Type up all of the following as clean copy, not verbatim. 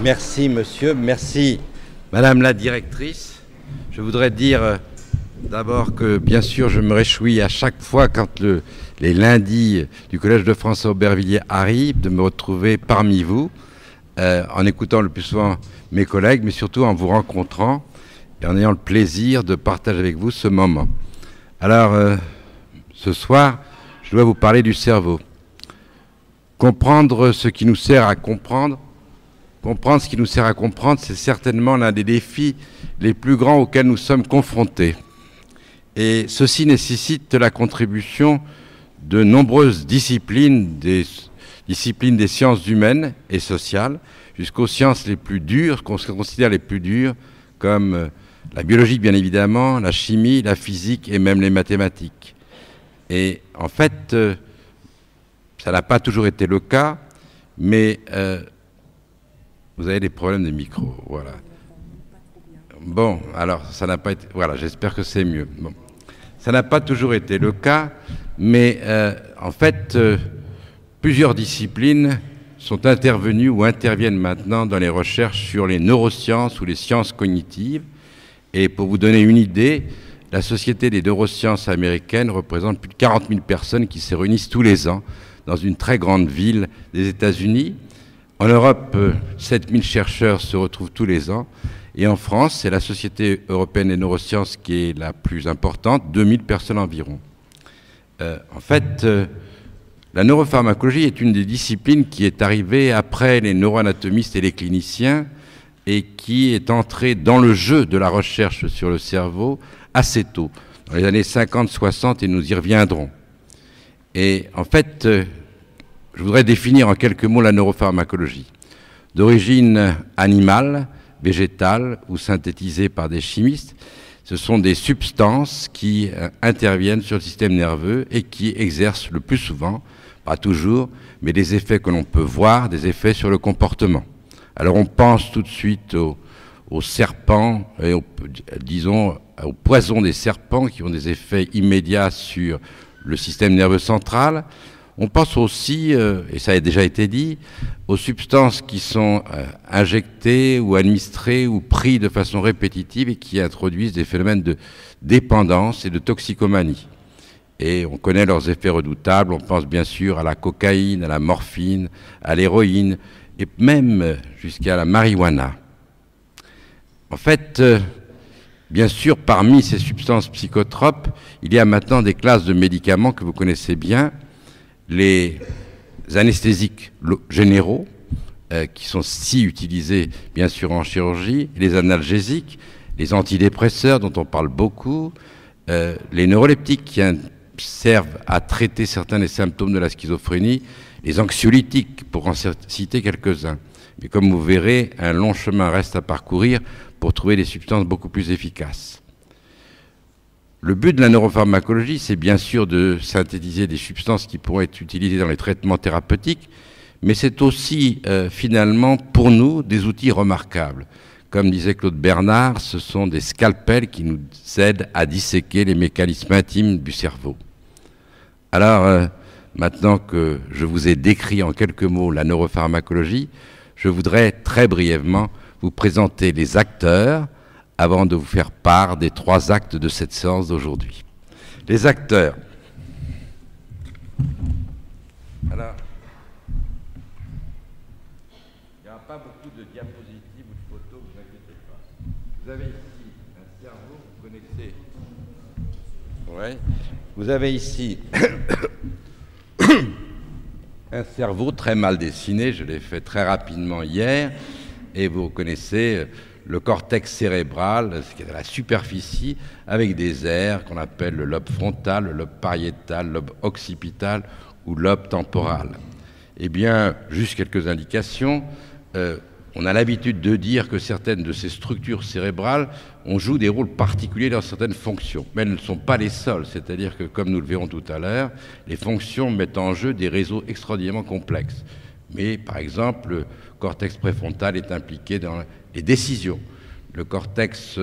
Merci, monsieur. Merci, madame la directrice. Je voudrais dire d'abord que, bien sûr, je me réjouis à chaque fois quand les lundis du Collège de France à Aubervilliers arrivent de me retrouver parmi vous, en écoutant le plus souvent mes collègues, mais surtout en vous rencontrant et en ayant le plaisir de partager avec vous ce moment. Alors, ce soir, je dois vous parler du cerveau. Comprendre ce qui nous sert à comprendre, comprendre ce qui nous sert à comprendre, c'est certainement l'un des défis les plus grands auxquels nous sommes confrontés. Et ceci nécessite la contribution de nombreuses disciplines, des sciences humaines et sociales, jusqu'aux sciences les plus dures, qu'on considère les plus dures, comme la biologie bien évidemment, la chimie, la physique et même les mathématiques. Et en fait, ça n'a pas toujours été le cas, mais vous avez des problèmes de micro, voilà. Bon, alors, ça n'a pas été... Voilà, j'espère que c'est mieux. Bon. Ça n'a pas toujours été le cas, mais en fait, plusieurs disciplines sont intervenues ou interviennent maintenant dans les recherches sur les neurosciences ou les sciences cognitives. Et pour vous donner une idée, la Société des neurosciences américaines représente plus de 40 000 personnes qui se réunissent tous les ans dans une très grande ville des États-Unis. En Europe, 7 000 chercheurs se retrouvent tous les ans. Et en France, c'est la Société européenne des neurosciences qui est la plus importante, 2 000 personnes environ. En fait, la neuropharmacologie est une des disciplines qui est arrivée après les neuroanatomistes et les cliniciens et qui est entrée dans le jeu de la recherche sur le cerveau assez tôt, dans les années 50-60, et nous y reviendrons. Et en fait, je voudrais définir en quelques mots la neuropharmacologie. D'origine animale, végétale ou synthétisée par des chimistes, ce sont des substances qui interviennent sur le système nerveux et qui exercent le plus souvent, pas toujours, mais des effets que l'on peut voir, des effets sur le comportement. Alors on pense tout de suite aux serpents, et disons au poison des serpents qui ont des effets immédiats sur le système nerveux central. On pense aussi, et ça a déjà été dit, aux substances qui sont injectées ou administrées ou prises de façon répétitive et qui introduisent des phénomènes de dépendance et de toxicomanie. Et on connaît leurs effets redoutables, on pense bien sûr à la cocaïne, à la morphine, à l'héroïne et même jusqu'à la marijuana. En fait, bien sûr, parmi ces substances psychotropes, il y a maintenant des classes de médicaments que vous connaissez bien, les anesthésiques généraux, qui sont si utilisés bien sûr en chirurgie, les analgésiques, les antidépresseurs dont on parle beaucoup, les neuroleptiques qui servent à traiter certains des symptômes de la schizophrénie, les anxiolytiques pour en citer quelques-uns. Mais comme vous verrez, un long chemin reste à parcourir pour trouver des substances beaucoup plus efficaces. Le but de la neuropharmacologie, c'est bien sûr de synthétiser des substances qui pourront être utilisées dans les traitements thérapeutiques, mais c'est aussi finalement pour nous des outils remarquables. Comme disait Claude Bernard, ce sont des scalpels qui nous aident à disséquer les mécanismes intimes du cerveau. Alors, maintenant que je vous ai décrit en quelques mots la neuropharmacologie, je voudrais très brièvement vous présenter les acteurs avant de vous faire part des 3 actes de cette séance d'aujourd'hui. Les acteurs. Alors, il n'y aura pas beaucoup de diapositives ou de photos, ne vous inquiétez pas. Vous avez ici un cerveau, vous connaissez. Ouais. Vous avez ici un cerveau très mal dessiné, je l'ai fait très rapidement hier, et vous connaissez le cortex cérébral, qui est à la superficie, avec des aires qu'on appelle le lobe frontal, le lobe pariétal, le lobe occipital ou lobe temporal. Eh bien, juste quelques indications. On a l'habitude de dire que certaines de ces structures cérébrales jouent des rôles particuliers dans certaines fonctions, mais elles ne sont pas les seules. C'est-à-dire que, comme nous le verrons tout à l'heure, les fonctions mettent en jeu des réseaux extraordinairement complexes. Mais, par exemple, le cortex préfrontal est impliqué dans les décisions. Le cortex,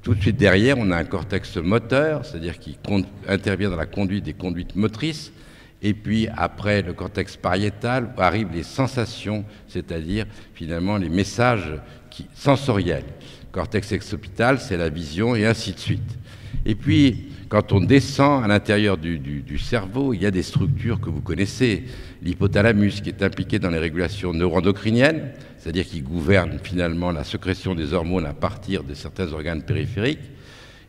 tout de suite derrière, on a un cortex moteur, c'est-à-dire qui intervient dans la conduite des conduites motrices. Et puis après le cortex pariétal arrivent les sensations, c'est-à-dire finalement les messages sensoriels. Cortex occipital, c'est la vision et ainsi de suite. Et puis quand on descend à l'intérieur du cerveau, il y a des structures que vous connaissez. L'hypothalamus qui est impliqué dans les régulations neuroendocriniennes, c'est-à-dire qui gouverne finalement la sécrétion des hormones à partir de certains organes périphériques.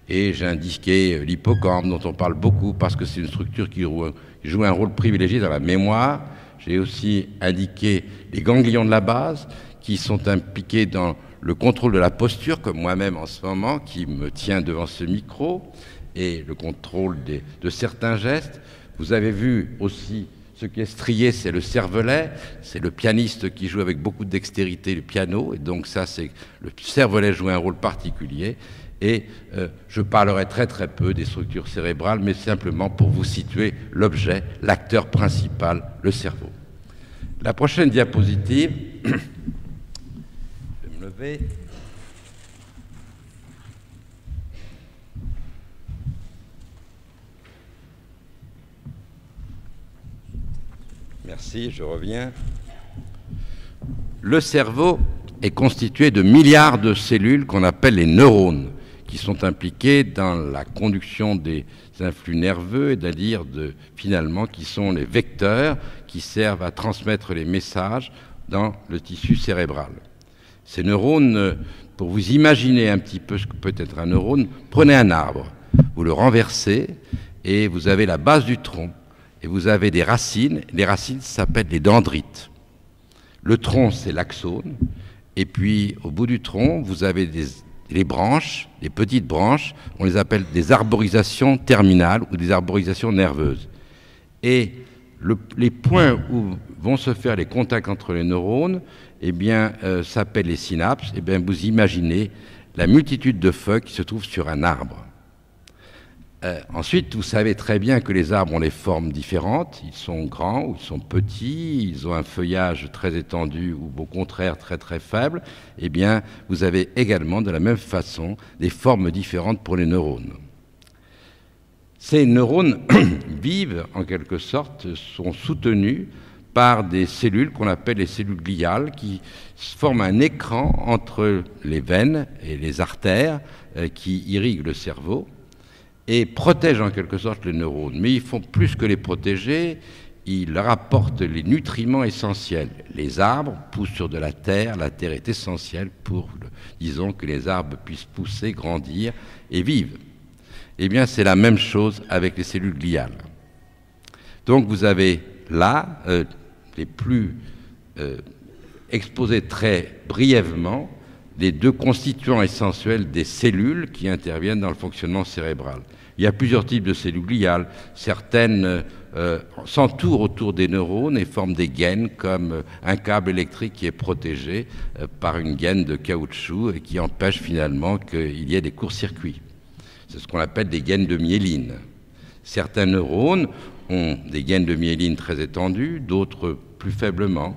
Et j'ai indiqué l'hippocampe, dont on parle beaucoup parce que c'est une structure qui joue un rôle privilégié dans la mémoire. J'ai aussi indiqué les ganglions de la base, qui sont impliqués dans le contrôle de la posture, comme moi-même en ce moment, qui me tient devant ce micro, et le contrôle de certains gestes. Vous avez vu aussi ce qui est strié, c'est le cervelet, c'est le pianiste qui joue avec beaucoup de dextérité le piano, et donc ça, c'est le cervelet joue un rôle particulier. Et je parlerai très très peu des structures cérébrales, mais simplement pour vous situer l'objet, l'acteur principal, le cerveau. La prochaine diapositive, je vais me lever. Merci, je reviens. Le cerveau est constitué de milliards de cellules qu'on appelle les neurones, qui sont impliqués dans la conduction des influx nerveux, et c'est-à-dire finalement qui sont les vecteurs qui servent à transmettre les messages dans le tissu cérébral. Ces neurones, pour vous imaginer un petit peu ce que peut être un neurone, prenez un arbre, vous le renversez et vous avez la base du tronc et vous avez des racines. Les racines s'appellent les dendrites. Le tronc, c'est l'axone, et puis au bout du tronc, vous avez les branches, les petites branches, on les appelle des arborisations terminales ou des arborisations nerveuses. Et les points où vont se faire les contacts entre les neurones, eh bien, s'appellent les synapses. Eh bien, vous imaginez la multitude de feuilles qui se trouvent sur un arbre. Ensuite, vous savez très bien que les arbres ont des formes différentes. Ils sont grands ou ils sont petits, ils ont un feuillage très étendu ou au contraire très très faible. Eh bien, vous avez également de la même façon des formes différentes pour les neurones. Ces neurones vivent en quelque sorte, sont soutenus par des cellules qu'on appelle les cellules gliales qui forment un écran entre les veines et les artères qui irriguent le cerveau et protègent en quelque sorte les neurones. Mais ils font plus que les protéger, ils leur apportent les nutriments essentiels. Les arbres poussent sur de la terre est essentielle pour, disons, que les arbres puissent pousser, grandir et vivre. Eh bien, c'est la même chose avec les cellules gliales. Donc, vous avez là, les plus exposés très brièvement, les deux constituants essentiels des cellules qui interviennent dans le fonctionnement cérébral. Il y a plusieurs types de cellules gliales. Certaines s'entourent autour des neurones et forment des gaines, comme un câble électrique qui est protégé par une gaine de caoutchouc et qui empêche finalement qu'il y ait des courts-circuits. C'est ce qu'on appelle des gaines de myéline. Certains neurones ont des gaines de myéline très étendues, d'autres plus faiblement,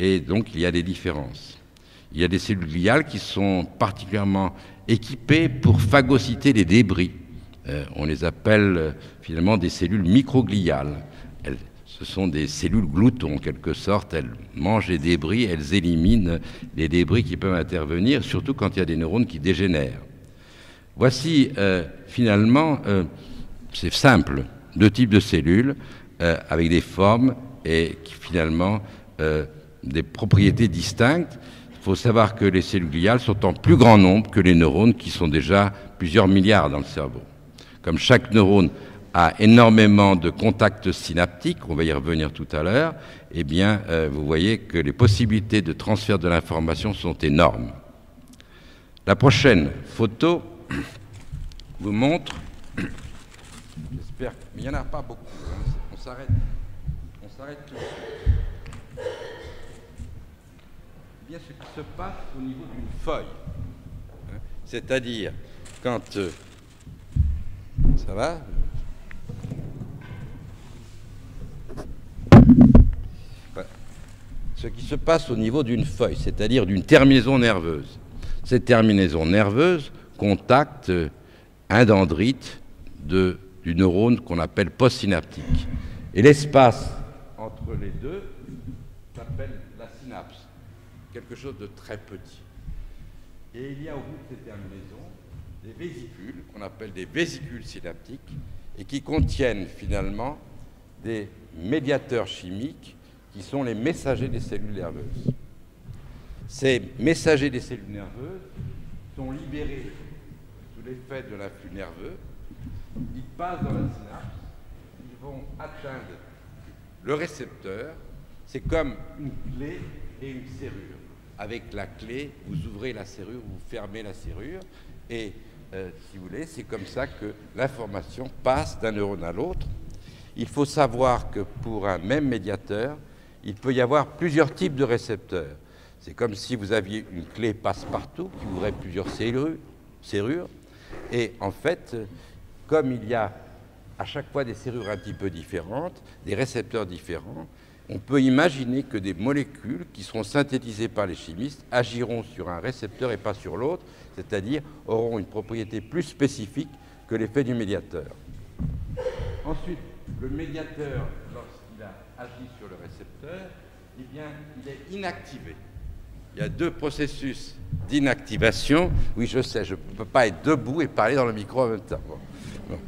et donc il y a des différences. Il y a des cellules gliales qui sont particulièrement équipées pour phagocyter les débris. On les appelle finalement des cellules microgliales. Ce sont des cellules gloutons en quelque sorte. Elles mangent les débris, elles éliminent les débris qui peuvent intervenir, surtout quand il y a des neurones qui dégénèrent. Voici finalement, c'est simple, deux types de cellules avec des formes et qui finalement des propriétés distinctes. Il faut savoir que les cellules gliales sont en plus grand nombre que les neurones qui sont déjà plusieurs milliards dans le cerveau. Comme chaque neurone a énormément de contacts synaptiques, on va y revenir tout à l'heure, eh bien, vous voyez que les possibilités de transfert de l'information sont énormes. La prochaine photo vous montre, j'espère, mais il n'y en a pas beaucoup, on s'arrête tout de suite. Eh bien, ce qui se passe au niveau d'une feuille, c'est-à-dire quand ça va, ce qui se passe au niveau d'une feuille, c'est-à-dire d'une terminaison nerveuse. Cette terminaison nerveuse contacte un dendrite du neurone qu'on appelle postsynaptique. Et l'espace entre les deux s'appelle la synapse, quelque chose de très petit. Et il y a au bout de ces terminaisons des vésicules, qu'on appelle des vésicules synaptiques, et qui contiennent finalement des médiateurs chimiques qui sont les messagers des cellules nerveuses. Ces messagers des cellules nerveuses sont libérés sous l'effet de l'influx nerveux, ils passent dans la synapse, ils vont atteindre le récepteur. C'est comme une clé et une serrure. Avec la clé, vous ouvrez la serrure, vous fermez la serrure, et si vous voulez, c'est comme ça que l'information passe d'un neurone à l'autre. Il faut savoir que pour un même médiateur, il peut y avoir plusieurs types de récepteurs. C'est comme si vous aviez une clé passe-partout qui ouvrait plusieurs serrures. Et en fait, comme il y a à chaque fois des serrures un petit peu différentes, des récepteurs différents, on peut imaginer que des molécules qui seront synthétisées par les chimistes agiront sur un récepteur et pas sur l'autre, c'est-à-dire auront une propriété plus spécifique que l'effet du médiateur. Ensuite, le médiateur, lorsqu'il a agi sur le récepteur, eh bien, il est inactivé. Il y a deux processus d'inactivation. Oui, je sais, je ne peux pas être debout et parler dans le micro en même temps. Bon.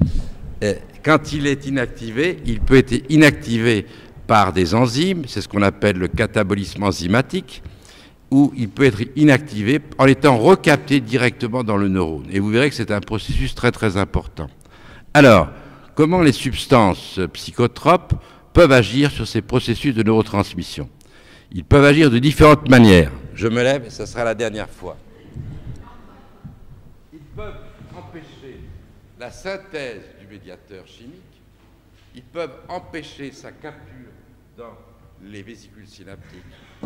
Quand il est inactivé, il peut être inactivé par des enzymes, c'est ce qu'on appelle le catabolisme enzymatique, ou il peut être inactivé en étant recapté directement dans le neurone. Et vous verrez que c'est un processus très très important. Alors, comment les substances psychotropes peuvent agir sur ces processus de neurotransmission? Ils peuvent agir de différentes manières. Je me lève et ça sera la dernière fois. Ils peuvent empêcher la synthèse du médiateur chimique. Ils peuvent empêcher sa capture dans les vésicules synaptiques.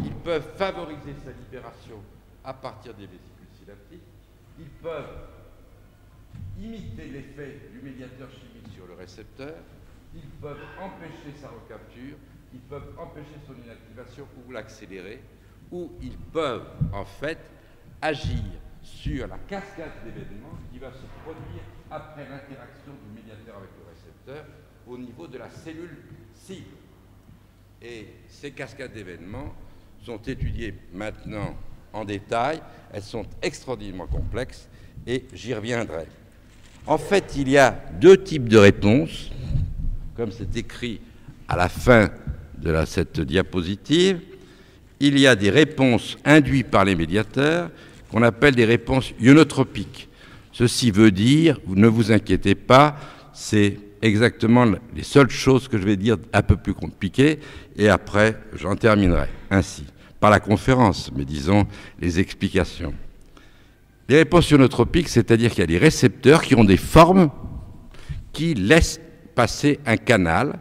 Ils peuvent favoriser sa libération à partir des vésicules synaptiques. Ils peuvent imiter l'effet du médiateur chimique sur le récepteur. Ils peuvent empêcher sa recapture. Ils peuvent empêcher son inactivation ou l'accélérer. Ou ils peuvent, en fait, agir sur la cascade d'événements qui va se produire après l'interaction du médiateur avec le récepteur au niveau de la cellule cible. Et ces cascades d'événements sont étudiées maintenant en détail. Elles sont extraordinairement complexes et j'y reviendrai. En fait, il y a deux types de réponses, comme c'est écrit à la fin de cette diapositive. Il y a des réponses induites par les médiateurs qu'on appelle des réponses ionotropiques. Ceci veut dire, ne vous inquiétez pas, c'est exactement les seules choses que je vais dire un peu plus compliquées, et après j'en terminerai ainsi, par la conférence, mais disons les explications. Les réponses ionotropiques, c'est-à-dire qu'il y a des récepteurs qui ont des formes qui laissent passer un canal,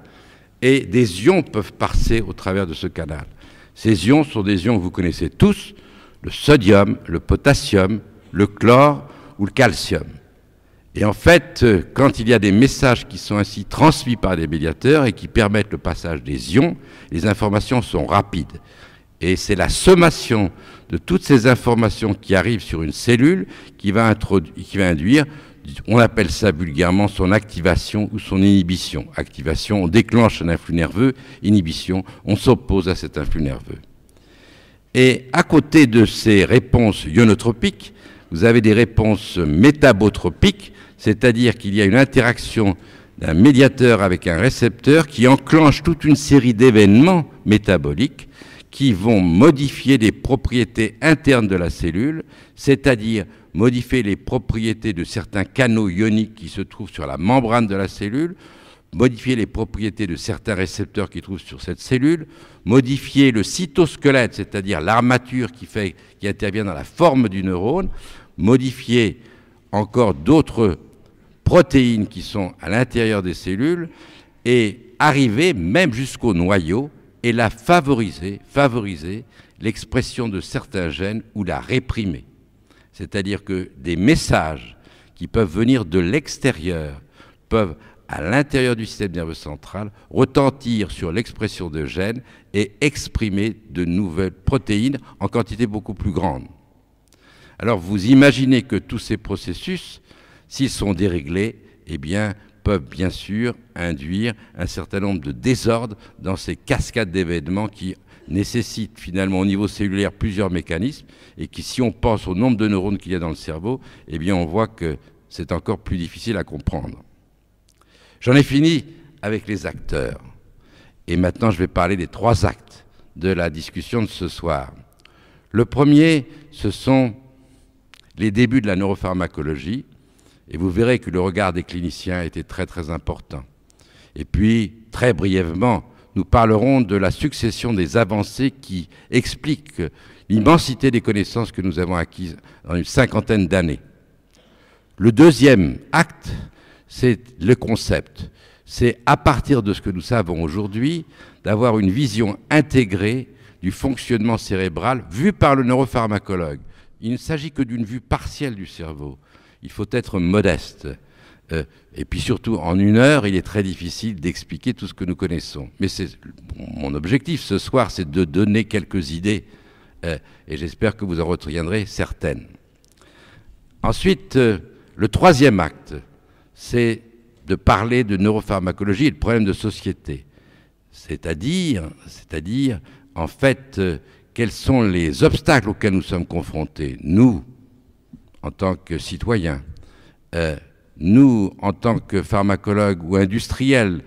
et des ions peuvent passer au travers de ce canal. Ces ions sont des ions que vous connaissez tous, le sodium, le potassium, le chlore ou le calcium. Et en fait, quand il y a des messages qui sont ainsi transmis par des médiateurs et qui permettent le passage des ions, les informations sont rapides. Et c'est la sommation de toutes ces informations qui arrivent sur une cellule qui va induire, on appelle ça vulgairement son activation ou son inhibition. Activation, on déclenche un influx nerveux, inhibition, on s'oppose à cet influx nerveux. Et à côté de ces réponses ionotropiques, vous avez des réponses métabotropiques, c'est-à-dire qu'il y a une interaction d'un médiateur avec un récepteur qui enclenche toute une série d'événements métaboliques qui vont modifier les propriétés internes de la cellule, c'est-à-dire modifier les propriétés de certains canaux ioniques qui se trouvent sur la membrane de la cellule, modifier les propriétés de certains récepteurs qui se trouvent sur cette cellule, modifier le cytosquelette, c'est-à-dire l'armature qui intervient dans la forme du neurone, modifier encore d'autres protéines qui sont à l'intérieur des cellules et arriver même jusqu'au noyau et la favoriser l'expression de certains gènes ou la réprimer. C'est-à-dire que des messages qui peuvent venir de l'extérieur peuvent, à l'intérieur du système nerveux central, retentir sur l'expression de gènes et exprimer de nouvelles protéines en quantité beaucoup plus grande. Alors vous imaginez que tous ces processus, s'ils sont déréglés, eh bien, peuvent bien sûr induire un certain nombre de désordres dans ces cascades d'événements qui nécessitent finalement au niveau cellulaire plusieurs mécanismes et qui, si on pense au nombre de neurones qu'il y a dans le cerveau, eh bien on voit que c'est encore plus difficile à comprendre. J'en ai fini avec les acteurs. Et maintenant, je vais parler des 3 actes de la discussion de ce soir. Le premier, ce sont les débuts de la neuropharmacologie. Et vous verrez que le regard des cliniciens était très très important. Et puis, très brièvement, nous parlerons de la succession des avancées qui expliquent l'immensité des connaissances que nous avons acquises en une 50aine d'années. Le deuxième acte, c'est le concept. C'est à partir de ce que nous savons aujourd'hui, d'avoir une vision intégrée du fonctionnement cérébral vu par le neuropharmacologue. Il ne s'agit que d'une vue partielle du cerveau. Il faut être modeste. Et puis surtout, en 1 heure, il est très difficile d'expliquer tout ce que nous connaissons. Mais mon objectif ce soir, c'est de donner quelques idées. Et j'espère que vous en retiendrez certaines. Ensuite, le troisième acte, c'est de parler de neuropharmacologie et de problèmes de société. C'est-à-dire, en fait, quels sont les obstacles auxquels nous sommes confrontés, nous, en tant que citoyens, nous, en tant que pharmacologues ou industriels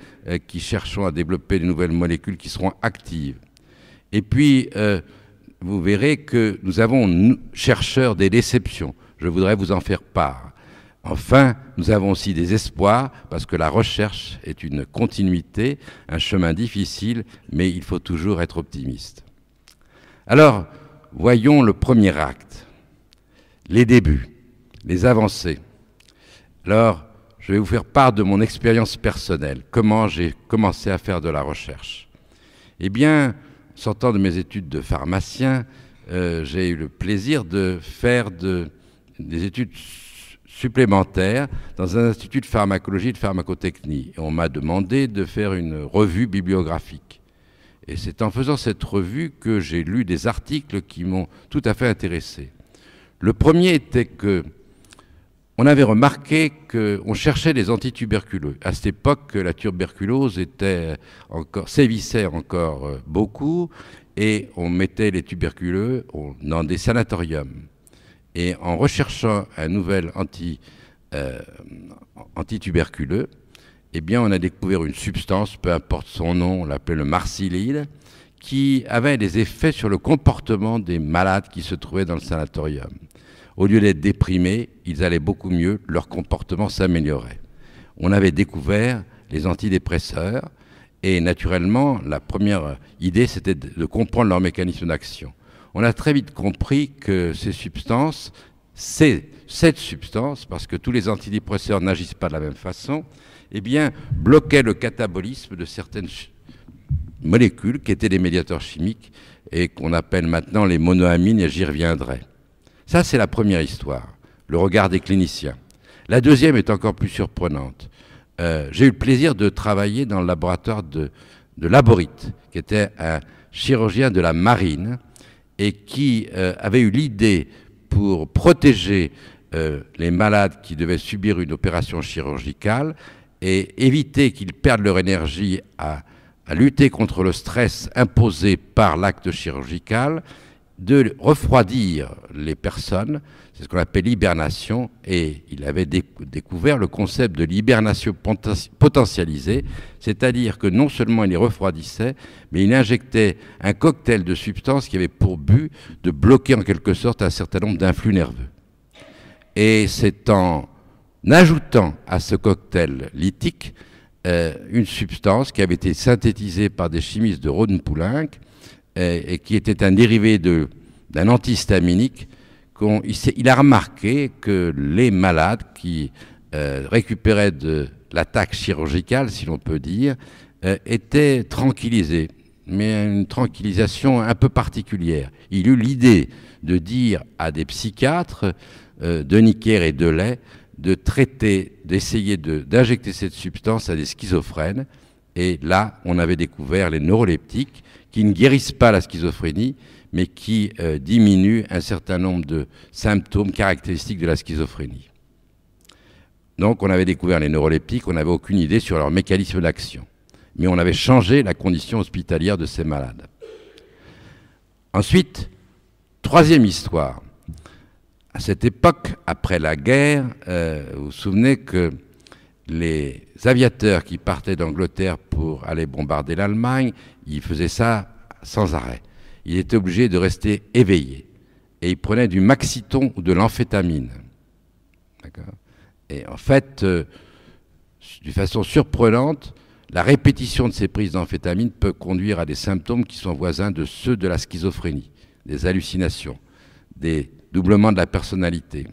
qui cherchons à développer de nouvelles molécules qui seront actives. Et puis, vous verrez que nous avons, nous, chercheurs, des déceptions. Je voudrais vous en faire part. Enfin, nous avons aussi des espoirs, parce que la recherche est une continuité, un chemin difficile, mais il faut toujours être optimiste. Alors, voyons le premier acte, les débuts, les avancées. Alors, je vais vous faire part de mon expérience personnelle, comment j'ai commencé à faire de la recherche. Eh bien, sortant de mes études de pharmacien, j'ai eu le plaisir de faire des études supplémentaires dans un institut de pharmacologie et de pharmacotechnie. Et on m'a demandé de faire une revue bibliographique. Et c'est en faisant cette revue que j'ai lu des articles qui m'ont tout à fait intéressé. Le premier était que on avait remarqué qu'on cherchait des antituberculeux. À cette époque, la tuberculose sévissait encore beaucoup et on mettait les tuberculeux dans des sanatoriums. Et en recherchant un nouvel antituberculeux, eh bien, on a découvert une substance, peu importe son nom, on l'appelait le marsilide, qui avait des effets sur le comportement des malades qui se trouvaient dans le sanatorium. Au lieu d'être déprimés, ils allaient beaucoup mieux, leur comportement s'améliorait. On avait découvert les antidépresseurs et naturellement, la première idée, c'était de comprendre leur mécanisme d'action. On a très vite compris que ces substances, cette substance, parce que tous les antidépresseurs n'agissent pas de la même façon, eh bien, bloquaient le catabolisme de certaines molécules qui étaient des médiateurs chimiques et qu'on appelle maintenant les monoamines, et j'y reviendrai. Ça, c'est la première histoire, le regard des cliniciens. La deuxième est encore plus surprenante. J'ai eu le plaisir de travailler dans le laboratoire de Laborit, qui était un chirurgien de la marine et qui avait eu l'idée, pour protéger les malades qui devaient subir une opération chirurgicale et éviter qu'ils perdent leur énergie à lutter contre le stress imposé par l'acte chirurgical, de refroidir les personnes, c'est ce qu'on appelle l'hibernation, et il avait découvert le concept de l'hibernation potentialisée, c'est-à-dire que non seulement il les refroidissait, mais il injectait un cocktail de substances qui avait pour but de bloquer en quelque sorte un certain nombre d'influx nerveux. Et c'est en ajoutant à ce cocktail lithique une substance qui avait été synthétisée par des chimistes de Rhône-Poulenc, et qui était un dérivé d'un antihistaminique, il a remarqué que les malades qui récupéraient de l'attaque chirurgicale, si l'on peut dire, étaient tranquillisés, mais une tranquillisation un peu particulière. Il eut l'idée de dire à des psychiatres, Deniker et Delay, d'essayer d'injecter cette substance à des schizophrènes, et là, on avait découvert les neuroleptiques, qui ne guérissent pas la schizophrénie, mais qui diminuent un certain nombre de symptômes caractéristiques de la schizophrénie. Donc on avait découvert les neuroleptiques, on n'avait aucune idée sur leur mécanisme d'action. Mais on avait changé la condition hospitalière de ces malades. Ensuite, troisième histoire. À cette époque, après la guerre, vous vous souvenez que les aviateurs qui partaient d'Angleterre pour aller bombarder l'Allemagne, ils faisaient ça sans arrêt. Ils étaient obligés de rester éveillés. Et ils prenaient du Maxiton ou de l'amphétamine. D'accord ? Et en fait, d'une façon surprenante, la répétition de ces prises d'amphétamine peut conduire à des symptômes qui sont voisins de ceux de la schizophrénie, des hallucinations, des doublements de la personnalité.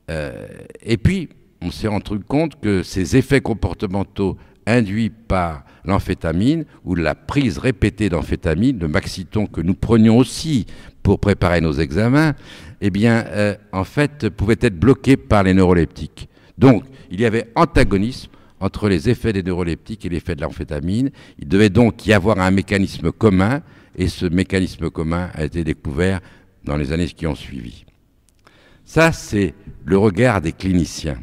Et puis, on s'est rendu compte que ces effets comportementaux induits par l'amphétamine ou la prise répétée d'amphétamine, le Maxiton que nous prenions aussi pour préparer nos examens, eh bien, en fait, pouvaient être bloqués par les neuroleptiques. Donc, il y avait antagonisme entre les effets des neuroleptiques et l'effet de l'amphétamine. Il devait donc y avoir un mécanisme commun, et ce mécanisme commun a été découvert dans les années qui ont suivi. Ça, c'est le regard des cliniciens.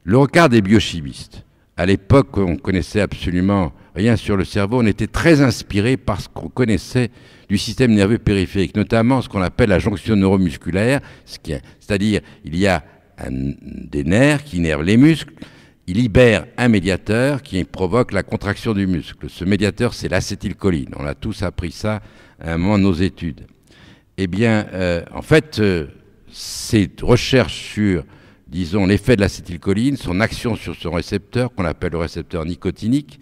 Le regard des biochimistes. À l'époque, on ne connaissait absolument rien sur le cerveau. On était très inspiré par ce qu'on connaissait du système nerveux périphérique, notamment ce qu'on appelle la jonction neuromusculaire, c'est-à-dire il y a des nerfs qui innervent les muscles, il libère un médiateur qui provoque la contraction du muscle. Ce médiateur, c'est l'acétylcholine. On a tous appris ça à un moment de nos études. Eh bien, en fait, ces recherches sur, disons, l'effet de l'acétylcholine, son action sur son récepteur, qu'on appelle le récepteur nicotinique,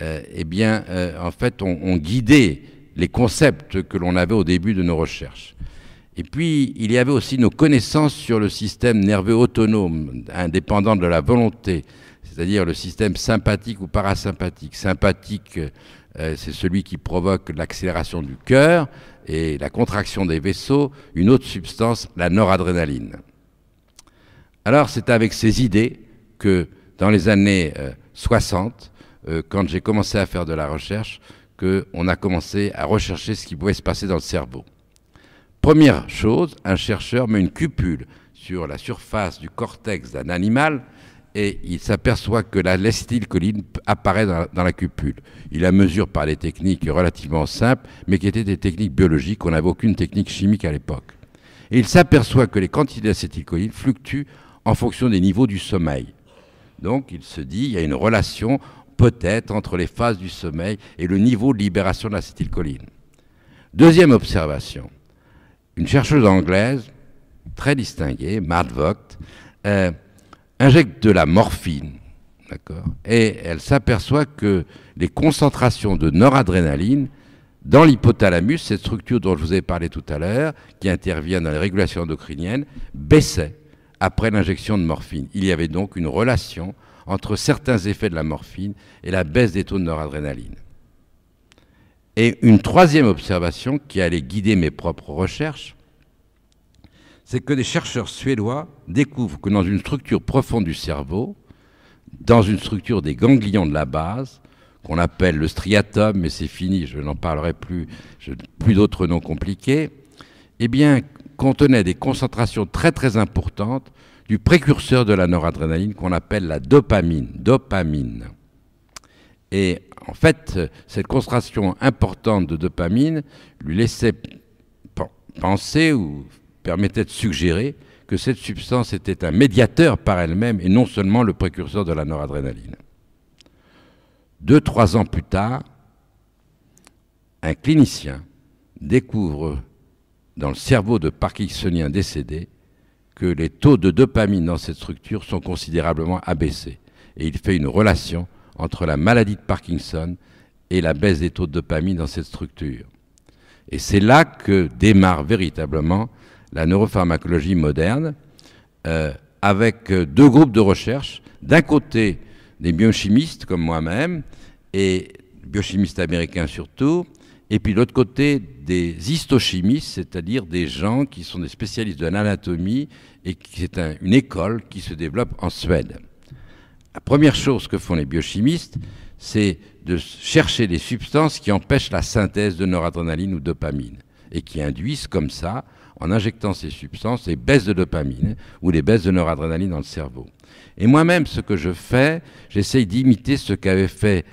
eh bien, en fait, ont guidé les concepts que l'on avait au début de nos recherches. Et puis, il y avait aussi nos connaissances sur le système nerveux autonome, indépendant de la volonté, c'est-à-dire le système sympathique ou parasympathique. Sympathique, c'est celui qui provoque l'accélération du cœur et la contraction des vaisseaux, une autre substance, la noradrénaline. Alors, c'est avec ces idées que, dans les années 60, quand j'ai commencé à faire de la recherche, qu'on a commencé à rechercher ce qui pouvait se passer dans le cerveau. Première chose, un chercheur met une cupule sur la surface du cortex d'un animal et il s'aperçoit que l'acétylcholine apparaît dans la cupule. Il la mesure par des techniques relativement simples, mais qui étaient des techniques biologiques. On n'avait aucune technique chimique à l'époque. Et il s'aperçoit que les quantités d'acétylcholine fluctuent en fonction des niveaux du sommeil. Donc il se dit, il y a une relation peut-être entre les phases du sommeil et le niveau de libération de l'acétylcholine. Deuxième observation. Une chercheuse anglaise, très distinguée, Mart Vogt, injecte de la morphine, d'accord, et elle s'aperçoit que les concentrations de noradrénaline dans l'hypothalamus, cette structure dont je vous ai parlé tout à l'heure, qui intervient dans les régulations endocriniennes, baissaient après l'injection de morphine. Il y avait donc une relation entre certains effets de la morphine et la baisse des taux de noradrénaline. Et une troisième observation qui allait guider mes propres recherches, c'est que des chercheurs suédois découvrent que dans une structure profonde du cerveau, dans une structure des ganglions de la base, qu'on appelle le striatum, mais c'est fini, je n'en parlerai plus, plus d'autres noms compliqués, eh bien, contenait des concentrations très très importantes du précurseur de la noradrénaline qu'on appelle la dopamine. Et en fait, cette concentration importante de dopamine lui laissait penser ou permettait de suggérer que cette substance était un médiateur par elle-même et non seulement le précurseur de la noradrénaline. 2-3 ans plus tard, un clinicien découvre dans le cerveau de Parkinsonien décédé que les taux de dopamine dans cette structure sont considérablement abaissés. Et il fait une relation entre la maladie de Parkinson et la baisse des taux de dopamine dans cette structure. Et c'est là que démarre véritablement la neuropharmacologie moderne, avec deux groupes de recherche. D'un côté, des biochimistes comme moi-même, et biochimistes américains surtout, et puis de l'autre côté, des histochimistes, c'est-à-dire des gens qui sont des spécialistes de l'anatomie, et c'est une école qui se développe en Suède. La première chose que font les biochimistes, c'est de chercher des substances qui empêchent la synthèse de noradrénaline ou de dopamine. et qui induisent comme ça, en injectant ces substances, des baisses de dopamine ou des baisses de noradrénaline dans le cerveau. Et moi-même, ce que je fais, j'essaye d'imiter ce qu'avait fait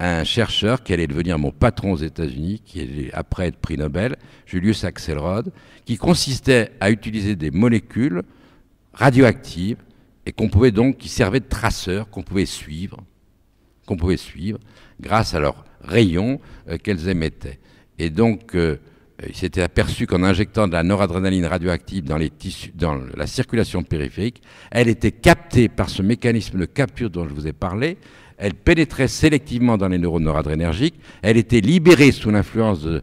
un chercheur qui allait devenir mon patron aux États-Unis, qui allait après être prix Nobel, Julius Axelrod, qui consistait à utiliser des molécules radioactives et qui servaient de traceurs qu'on pouvait suivre grâce à leurs rayons qu'elles émettaient. Et donc, il s'était aperçu qu'en injectant de la noradrénaline radioactive dans la circulation périphérique, elle était captée par ce mécanisme de capture dont je vous ai parlé. Elle pénétrait sélectivement dans les neurones noradrénergiques, elle était libérée sous l'influence de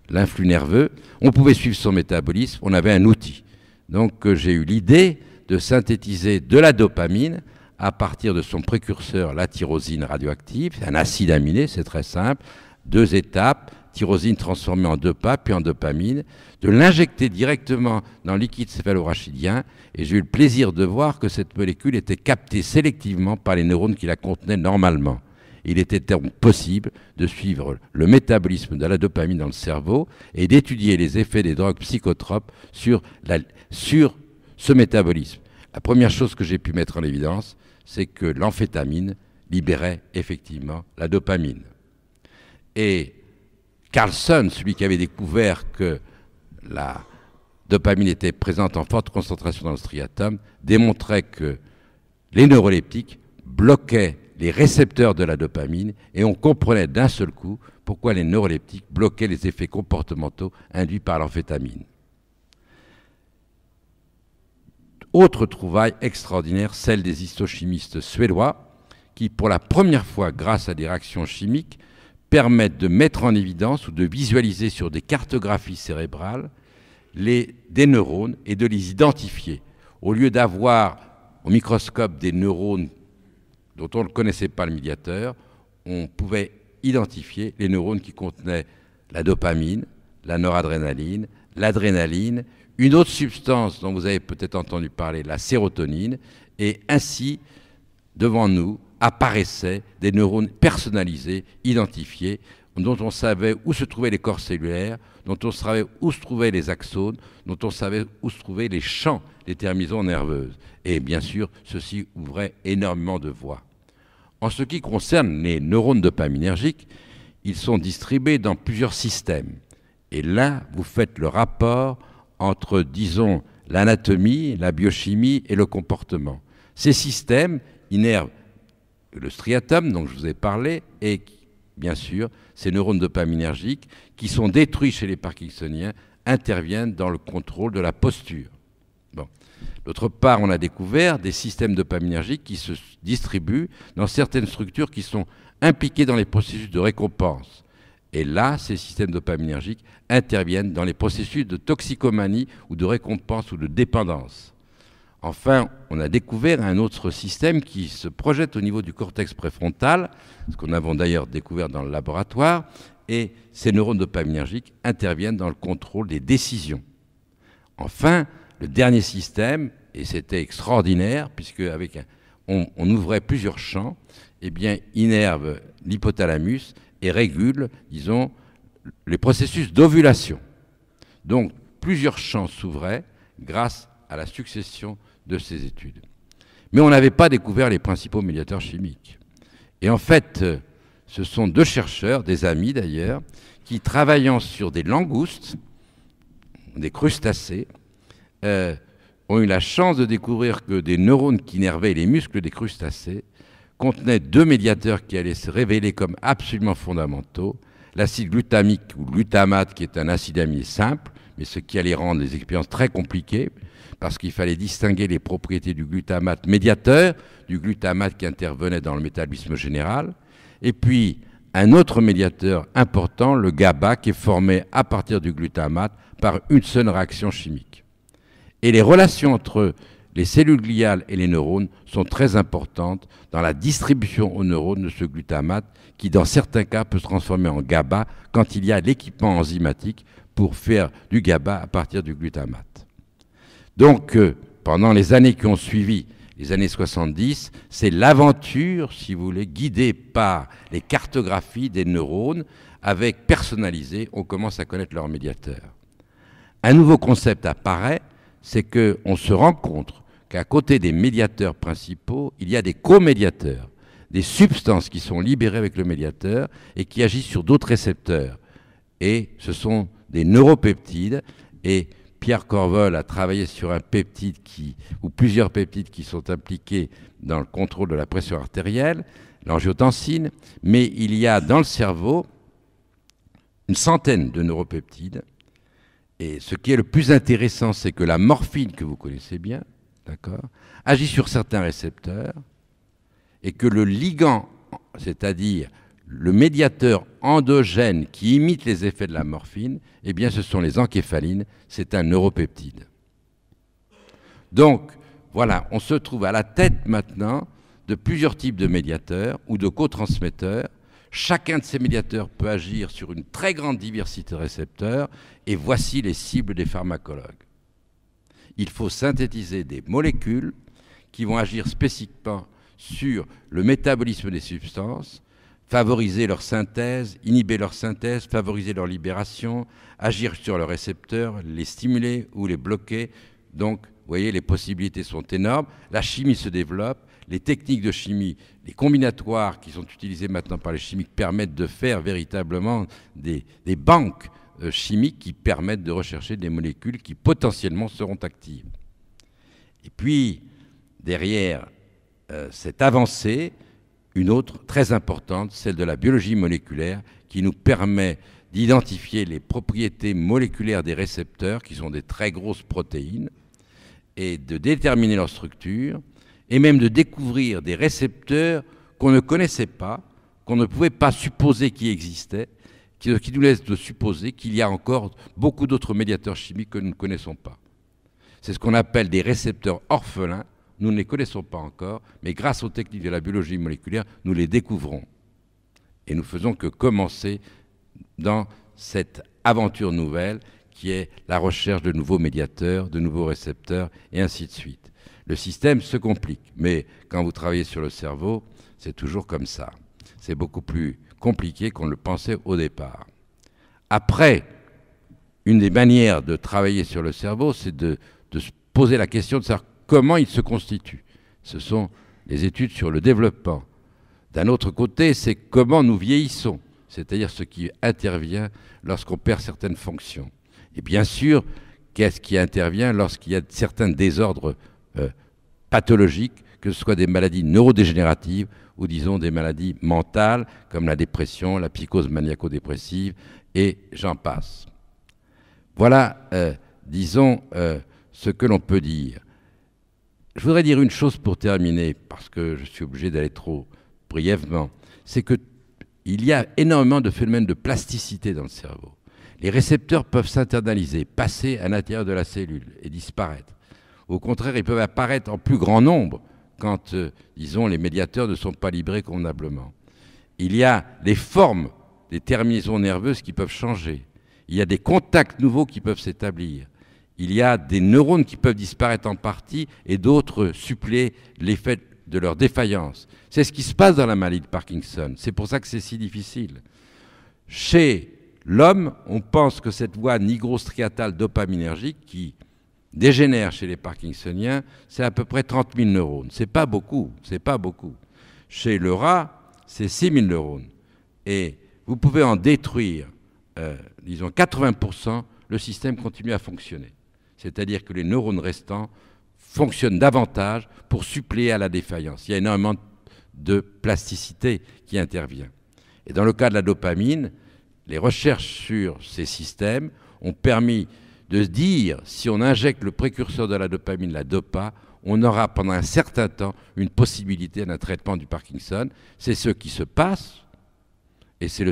l'influx nerveux, on pouvait suivre son métabolisme, on avait un outil. Donc j'ai eu l'idée de synthétiser de la dopamine à partir de son précurseur, la tyrosine radioactive, un acide aminé, c'est très simple, 2 étapes, tyrosine transformée en 2-PA, puis en dopamine, de l'injecter directement dans le liquide céphalorachidien, et j'ai eu le plaisir de voir que cette molécule était captée sélectivement par les neurones qui la contenaient normalement. Il était donc possible de suivre le métabolisme de la dopamine dans le cerveau et d'étudier les effets des drogues psychotropes sur ce métabolisme. La première chose que j'ai pu mettre en évidence, c'est que l'amphétamine libérait effectivement la dopamine. Et Carlson, celui qui avait découvert que la dopamine était présente en forte concentration dans le striatum, démontrait que les neuroleptiques bloquaient les récepteurs de la dopamine et on comprenait d'un seul coup pourquoi les neuroleptiques bloquaient les effets comportementaux induits par l'amphétamine. Autre trouvaille extraordinaire, celle des histochimistes suédois qui, pour la première fois, grâce à des réactions chimiques, permettent de mettre en évidence ou de visualiser sur des cartographies cérébrales des neurones et de les identifier. Au lieu d'avoir au microscope des neurones dont on ne connaissait pas le médiateur, on pouvait identifier les neurones qui contenaient la dopamine, la noradrénaline, l'adrénaline, une autre substance dont vous avez peut-être entendu parler, la sérotonine, et ainsi, devant nous, apparaissaient des neurones personnalisés, identifiés, dont on savait où se trouvaient les corps cellulaires, dont on savait où se trouvaient les axones, dont on savait où se trouvaient les champs des terminaisons nerveuses. Et bien sûr, ceci ouvrait énormément de voies. En ce qui concerne les neurones dopaminergiques, ils sont distribués dans plusieurs systèmes. Et là, vous faites le rapport entre, disons, l'anatomie, la biochimie et le comportement. Ces systèmes innervent le striatum, dont je vous ai parlé, et bien sûr, ces neurones dopaminergiques qui sont détruits chez les parkinsoniens interviennent dans le contrôle de la posture. Bon. D'autre part, on a découvert des systèmes dopaminergiques qui se distribuent dans certaines structures qui sont impliquées dans les processus de récompense. Et là, ces systèmes dopaminergiques interviennent dans les processus de toxicomanie ou de récompense ou de dépendance. Enfin, on a découvert un autre système qui se projette au niveau du cortex préfrontal, ce qu'on a d'ailleurs découvert dans le laboratoire, et ces neurones dopaminergiques interviennent dans le contrôle des décisions. Enfin, le dernier système, et c'était extraordinaire, puisque on ouvrait plusieurs champs, eh bien, innerve l'hypothalamus et régule, disons, les processus d'ovulation. Donc, plusieurs champs s'ouvraient grâce à la succession de ces études. Mais on n'avait pas découvert les principaux médiateurs chimiques. Et en fait, ce sont 2 chercheurs, des amis d'ailleurs, qui, travaillant sur des langoustes, des crustacés, ont eu la chance de découvrir que des neurones qui innervaient les muscles des crustacés contenaient 2 médiateurs qui allaient se révéler comme absolument fondamentaux, l'acide glutamique ou glutamate, qui est un acide aminé simple, mais ce qui allait rendre les expériences très compliquées, parce qu'il fallait distinguer les propriétés du glutamate médiateur, du glutamate qui intervenait dans le métabolisme général, et puis un autre médiateur important, le GABA, qui est formé à partir du glutamate par une seule réaction chimique. Et les relations entre les cellules gliales et les neurones sont très importantes dans la distribution aux neurones de ce glutamate qui, dans certains cas, peut se transformer en GABA quand il y a l'équipement enzymatique pour faire du GABA à partir du glutamate. Donc, pendant les années qui ont suivi, les années 70, c'est l'aventure, si vous voulez, guidée par les cartographies des neurones avec personnalisé, on commence à connaître leur médiateur. Un nouveau concept apparaît, c'est qu'on se rend compte qu'à côté des médiateurs principaux, il y a des co-médiateurs, des substances qui sont libérées avec le médiateur et qui agissent sur d'autres récepteurs. Et ce sont des neuropeptides. Et Pierre Corvol a travaillé sur un peptide ou plusieurs peptides qui sont impliqués dans le contrôle de la pression artérielle, l'angiotensine. Mais il y a dans le cerveau une centaine de neuropeptides. Et ce qui est le plus intéressant, c'est que la morphine, que vous connaissez bien, d'accord, agit sur certains récepteurs et que le ligand, c'est-à-dire le médiateur endogène qui imite les effets de la morphine, eh bien, ce sont les encéphalines, c'est un neuropeptide. Donc, voilà, on se trouve à la tête maintenant de plusieurs types de médiateurs ou de cotransmetteurs. Chacun de ces médiateurs peut agir sur une très grande diversité de récepteurs, et voici les cibles des pharmacologues. Il faut synthétiser des molécules qui vont agir spécifiquement sur le métabolisme des substances, favoriser leur synthèse, inhiber leur synthèse, favoriser leur libération, agir sur leurs récepteurs, les stimuler ou les bloquer. Donc, vous voyez, les possibilités sont énormes. La chimie se développe. Les techniques de chimie, les combinatoires qui sont utilisés maintenant par les chimiques permettent de faire véritablement des banques chimiques qui permettent de rechercher des molécules qui potentiellement seront actives. Et puis, derrière cette avancée, une autre très importante, celle de la biologie moléculaire, qui nous permet d'identifier les propriétés moléculaires des récepteurs, qui sont des très grosses protéines, et de déterminer leur structure, et même de découvrir des récepteurs qu'on ne connaissait pas, qu'on ne pouvait pas supposer qu'ils existaient, qui nous laissent de supposer qu'il y a encore beaucoup d'autres médiateurs chimiques que nous ne connaissons pas. C'est ce qu'on appelle des récepteurs orphelins. Nous ne les connaissons pas encore, mais grâce aux techniques de la biologie moléculaire, nous les découvrons. Et nous faisons que commencer dans cette aventure nouvelle qui est la recherche de nouveaux médiateurs, de nouveaux récepteurs, et ainsi de suite. Le système se complique, mais quand vous travaillez sur le cerveau, c'est toujours comme ça. C'est beaucoup plus compliqué qu'on ne le pensait au départ. Après, une des manières de travailler sur le cerveau, c'est de se poser la question de savoir comment il se constitue. Ce sont les études sur le développement. D'un autre côté, c'est comment nous vieillissons, c'est-à-dire ce qui intervient lorsqu'on perd certaines fonctions. Et bien sûr, qu'est-ce qui intervient lorsqu'il y a certains désordres pathologiques, que ce soit des maladies neurodégénératives ou disons des maladies mentales comme la dépression, la psychose maniaco-dépressive et j'en passe. Voilà, disons, ce que l'on peut dire. Je voudrais dire une chose pour terminer, parce que je suis obligé d'aller trop brièvement, c'est qu'il y a énormément de phénomènes de plasticité dans le cerveau. Les récepteurs peuvent s'internaliser, passer à l'intérieur de la cellule et disparaître. Au contraire, ils peuvent apparaître en plus grand nombre quand, disons, les médiateurs ne sont pas libérés convenablement. Il y a des formes des terminaisons nerveuses qui peuvent changer. Il y a des contacts nouveaux qui peuvent s'établir. Il y a des neurones qui peuvent disparaître en partie et d'autres suppléer l'effet de leur défaillance. C'est ce qui se passe dans la maladie de Parkinson. C'est pour ça que c'est si difficile. Chez l'homme, on pense que cette voie nigrostriatale dopaminergique qui dégénère chez les Parkinsoniens, c'est à peu près 30 000 neurones. C'est pas beaucoup, c'est pas beaucoup. Chez le rat, c'est 6 000 neurones. Et vous pouvez en détruire, disons, 80%, le système continue à fonctionner. C'est-à-dire que les neurones restants fonctionnent davantage pour suppléer à la défaillance. Il y a énormément de plasticité qui intervient. Et dans le cas de la dopamine, les recherches sur ces systèmes ont permis de se dire, si on injecte le précurseur de la dopamine, la DOPA, on aura pendant un certain temps une possibilité d'un traitement du Parkinson. C'est ce qui se passe, et c'est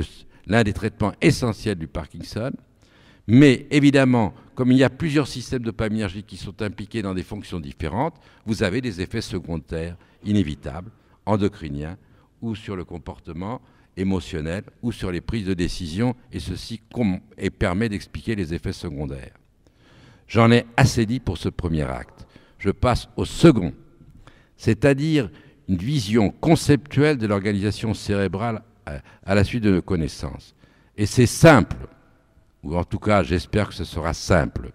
l'un des traitements essentiels du Parkinson. Mais évidemment, comme il y a plusieurs systèmes dopaminergiques qui sont impliqués dans des fonctions différentes, vous avez des effets secondaires inévitables, endocriniens, ou sur le comportement émotionnel, ou sur les prises de décision, et ceci permet d'expliquer les effets secondaires. J'en ai assez dit pour ce premier acte. Je passe au second, c'est-à-dire une vision conceptuelle de l'organisation cérébrale à la suite de nos connaissances. Et c'est simple, ou en tout cas j'espère que ce sera simple.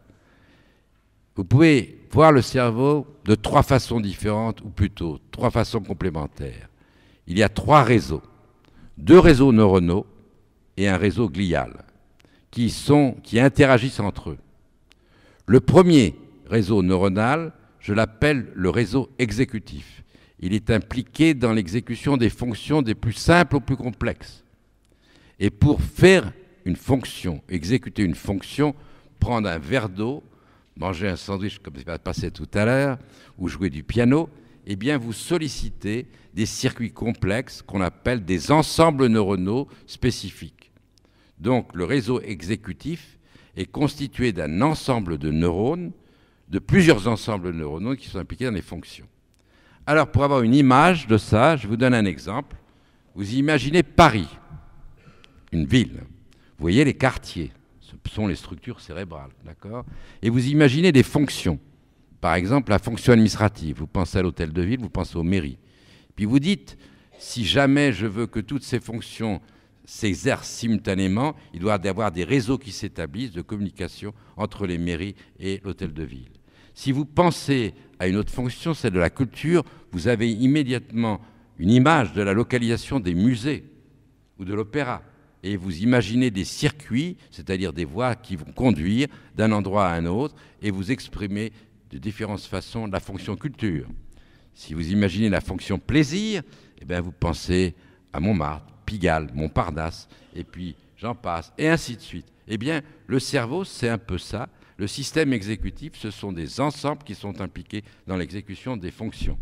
Vous pouvez voir le cerveau de 3 façons différentes, ou plutôt 3 façons complémentaires. Il y a 3 réseaux, 2 réseaux neuronaux et un réseau glial, qui interagissent entre eux. Le premier réseau neuronal, je l'appelle le réseau exécutif. Il est impliqué dans l'exécution des fonctions des plus simples aux plus complexes. Et pour faire une fonction, exécuter une fonction, prendre un verre d'eau, manger un sandwich comme ça va passer tout à l'heure, ou jouer du piano, eh bien vous sollicitez des circuits complexes qu'on appelle des ensembles neuronaux spécifiques. Donc le réseau exécutif est constitué d'un ensemble de neurones, de plusieurs ensembles neuronaux qui sont impliqués dans les fonctions. Alors pour avoir une image de ça, je vous donne un exemple. Vous imaginez Paris, une ville. Vous voyez les quartiers. Ce sont les structures cérébrales, d'accord? Et vous imaginez des fonctions. Par exemple, la fonction administrative. Vous pensez à l'hôtel de ville, vous pensez aux mairies. Puis vous dites, si jamais je veux que toutes ces fonctions s'exercent simultanément, il doit y avoir des réseaux qui s'établissent de communication entre les mairies et l'hôtel de ville. Si vous pensez à une autre fonction, celle de la culture, vous avez immédiatement une image de la localisation des musées ou de l'opéra. Et vous imaginez des circuits, c'est-à-dire des voies qui vont conduire d'un endroit à un autre, et vous exprimez de différentes façons la fonction culture. Si vous imaginez la fonction plaisir, eh bien vous pensez à Montmartre, Pigalle, Montparnasse, et puis j'en passe, et ainsi de suite. Eh bien, le cerveau, c'est un peu ça. Le système exécutif, ce sont des ensembles qui sont impliqués dans l'exécution des fonctions.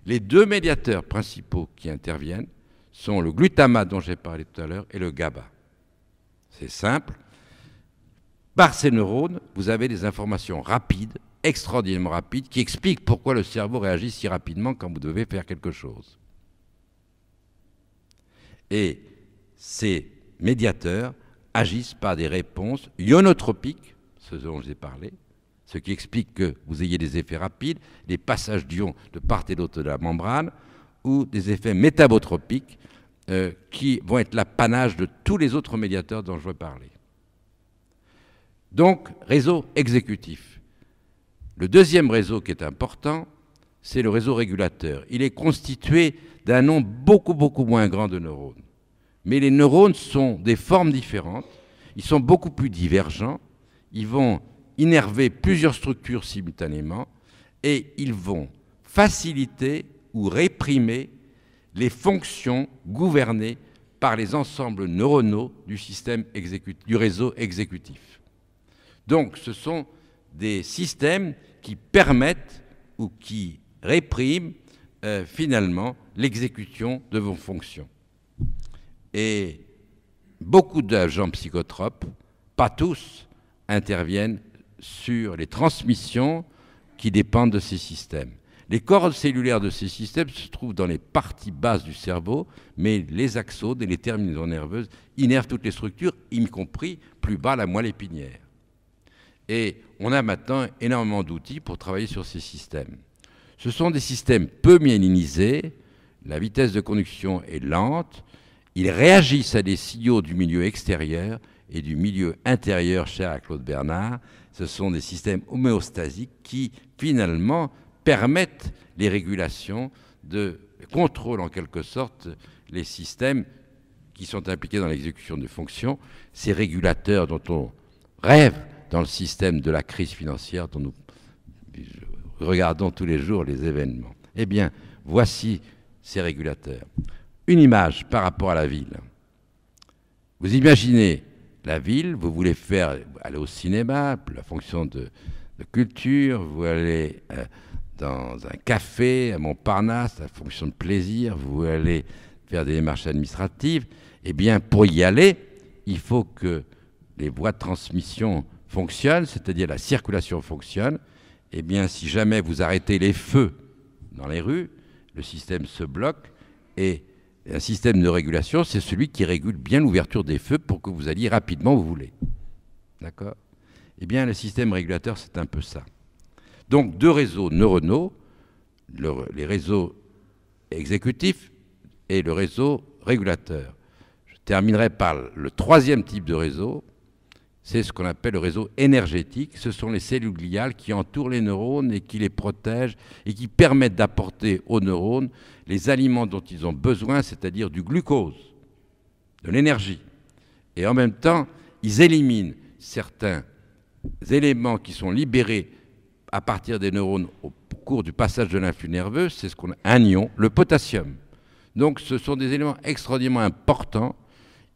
Les 2 médiateurs principaux qui interviennent sont le glutamate dont j'ai parlé tout à l'heure et le GABA. C'est simple. Par ces neurones, vous avez des informations rapides, extraordinairement rapides, qui expliquent pourquoi le cerveau réagit si rapidement quand vous devez faire quelque chose. Et ces médiateurs agissent par des réponses ionotropiques, ce dont je vous ai parlé, ce qui explique que vous ayez des effets rapides, des passages d'ions de part et d'autre de la membrane, ou des effets métabotropiques qui vont être l'apanage de tous les autres médiateurs dont je vais parler. Donc, réseau exécutif. Le deuxième réseau qui est important, c'est le réseau régulateur. Il est constitué d'un nombre beaucoup moins grand de neurones. Mais les neurones sont des formes différentes, ils sont beaucoup plus divergents, ils vont innerver plusieurs structures simultanément et ils vont faciliter ou réprimer les fonctions gouvernées par les ensembles neuronaux du du réseau exécutif. Donc, ce sont des systèmes qui permettent ou qui répriment finalement l'exécution de vos fonctions. Et beaucoup d'agents psychotropes, pas tous, interviennent sur les transmissions qui dépendent de ces systèmes. Les corps cellulaires de ces systèmes se trouvent dans les parties basses du cerveau, mais les axones et les terminaisons nerveuses innervent toutes les structures, y compris plus bas la moelle épinière. Et on a maintenant énormément d'outils pour travailler sur ces systèmes. Ce sont des systèmes peu myélinisés, la vitesse de conduction est lente, ils réagissent à des signaux du milieu extérieur et du milieu intérieur, cher à Claude Bernard. Ce sont des systèmes homéostasiques qui, finalement, permettent les régulations, contrôlent en quelque sorte les systèmes qui sont impliqués dans l'exécution de fonctions, ces régulateurs dont on rêve dans le système de la crise financière dont nous regardons tous les jours les événements. Eh bien, voici ces régulateurs. Une image par rapport à la ville. Vous imaginez la ville, vous voulez aller au cinéma, la fonction de culture, vous allez dans un café à Montparnasse, la fonction de plaisir, vous allez faire des démarches administratives. Eh bien, pour y aller, il faut que les voies de transmission fonctionnent, c'est-à-dire la circulation fonctionne. Eh bien, si jamais vous arrêtez les feux dans les rues, le système se bloque et un système de régulation, c'est celui qui régule bien l'ouverture des feux pour que vous alliez rapidement où vous voulez. D'accord ? Eh bien, le système régulateur, c'est un peu ça. Donc, 2 réseaux neuronaux, les réseaux exécutifs et le réseau régulateur. Je terminerai par le troisième type de réseau, c'est ce qu'on appelle le réseau énergétique. Ce sont les cellules gliales qui entourent les neurones et qui les protègent et qui permettent d'apporter aux neurones les aliments dont ils ont besoin, c'est-à-dire du glucose, de l'énergie. Et en même temps, ils éliminent certains éléments qui sont libérés à partir des neurones au cours du passage de l'influx nerveux, c'est ce qu'on a un ion, le potassium. Donc ce sont des éléments extraordinairement importants.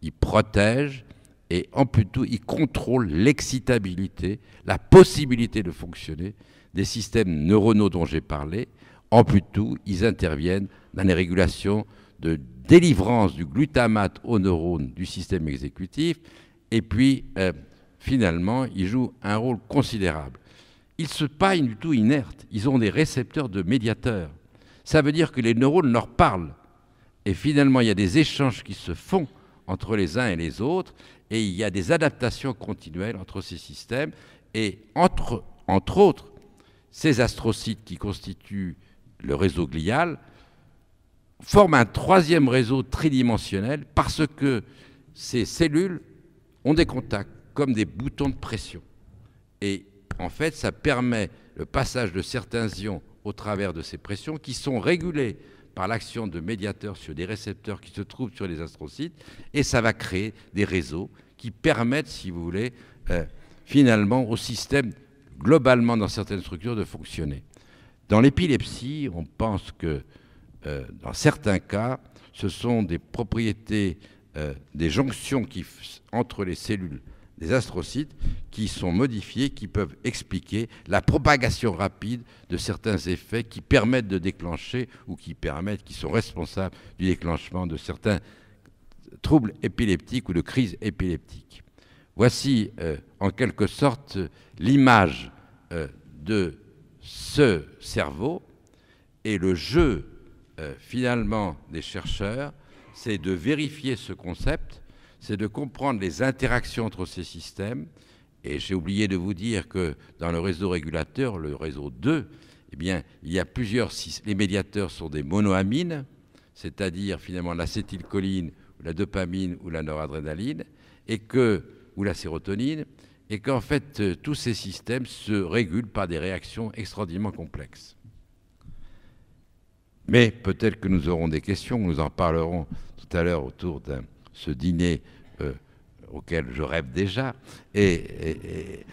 Ils protègent et en plus de tout, ils contrôlent l'excitabilité, la possibilité de fonctionner des systèmes neuronaux dont j'ai parlé. En plus de tout, ils interviennent dans les régulations de délivrance du glutamate aux neurones du système exécutif. Et puis, finalement, ils jouent un rôle considérable. Ils ne sont pas du tout inertes. Ils ont des récepteurs de médiateurs. Ça veut dire que les neurones leur parlent. Et finalement, il y a des échanges qui se font entre les uns et les autres, et il y a des adaptations continuelles entre ces systèmes, et entre autres, ces astrocytes qui constituent le réseau glial forment un troisième réseau tridimensionnel parce que ces cellules ont des contacts comme des boutons de pression. Et en fait, ça permet le passage de certains ions au travers de ces pressions qui sont régulées par l'action de médiateurs sur des récepteurs qui se trouvent sur les astrocytes, et ça va créer des réseaux qui permettent, si vous voulez, finalement au système, globalement dans certaines structures, de fonctionner. Dans l'épilepsie, on pense que, dans certains cas, ce sont des propriétés, des jonctions entre les cellules des astrocytes qui sont modifiées, qui peuvent expliquer la propagation rapide de certains effets qui permettent de déclencher ou qui sont responsables du déclenchement de certains troubles épileptiques ou de crises épileptiques. Voici en quelque sorte l'image de ce cerveau, et le jeu finalement des chercheurs, c'est de vérifier ce concept, c'est de comprendre les interactions entre ces systèmes. Et j'ai oublié de vous dire que dans le réseau régulateur, le réseau 2, eh bien, il y a les médiateurs sont des monoamines, c'est-à-dire finalement l'acétylcholine, la dopamine ou la noradrénaline, ou la sérotonine, et qu'en fait, tous ces systèmes se régulent par des réactions extraordinairement complexes. Mais peut-être que nous aurons des questions, nous en parlerons tout à l'heure autour de ce dîner auquel je rêve déjà. Et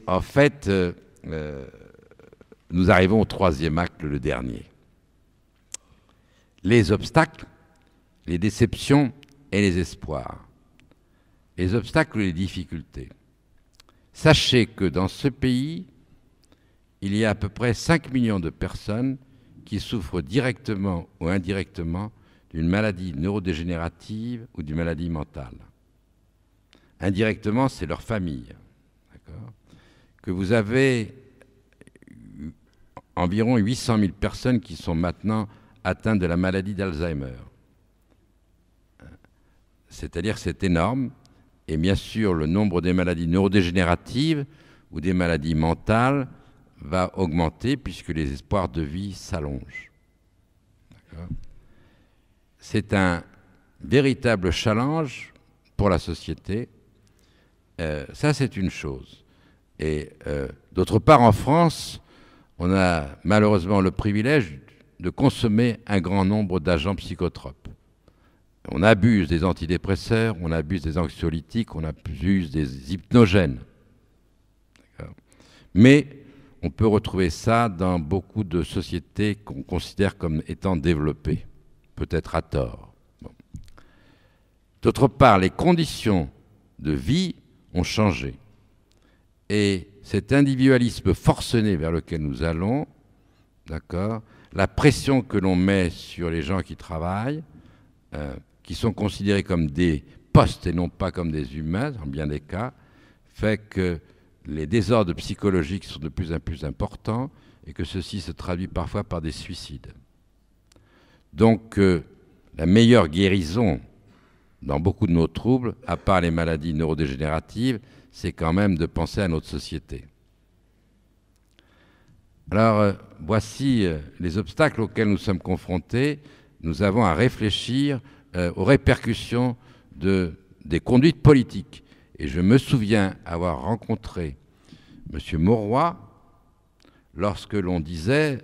en fait, nous arrivons au troisième acte, le dernier. Les obstacles, les déceptions et les espoirs. Les obstacles ou les difficultés. Sachez que dans ce pays, il y a à peu près 5 millions de personnes qui souffrent directement ou indirectement d'une maladie neurodégénérative ou d'une maladie mentale. Indirectement, c'est leur famille. Que vous avez environ 800 000 personnes qui sont maintenant atteintes de la maladie d'Alzheimer. C'est-à-dire que c'est énorme. Et bien sûr, le nombre des maladies neurodégénératives ou des maladies mentales va augmenter puisque les espoirs de vie s'allongent. C'est un véritable challenge pour la société. Ça, c'est une chose. Et d'autre part, en France, on a malheureusement le privilège de consommer un grand nombre d'agents psychotropes. On abuse des antidépresseurs, on abuse des anxiolytiques, on abuse des hypnogènes. Mais on peut retrouver ça dans beaucoup de sociétés qu'on considère comme étant développées, peut-être à tort. Bon. D'autre part, les conditions de vie ont changé. Et cet individualisme forcené vers lequel nous allons, d'accord, la pression que l'on met sur les gens qui travaillent, qui sont considérés comme des postes et non pas comme des humains, en bien des cas, fait que les désordres psychologiques sont de plus en plus importants et que ceci se traduit parfois par des suicides. Donc, la meilleure guérison dans beaucoup de nos troubles, à part les maladies neurodégénératives, c'est quand même de penser à notre société. Alors, voici les obstacles auxquels nous sommes confrontés. Nous avons à réfléchir aux répercussions des conduites politiques. Et je me souviens avoir rencontré M. Mauroy lorsque l'on disait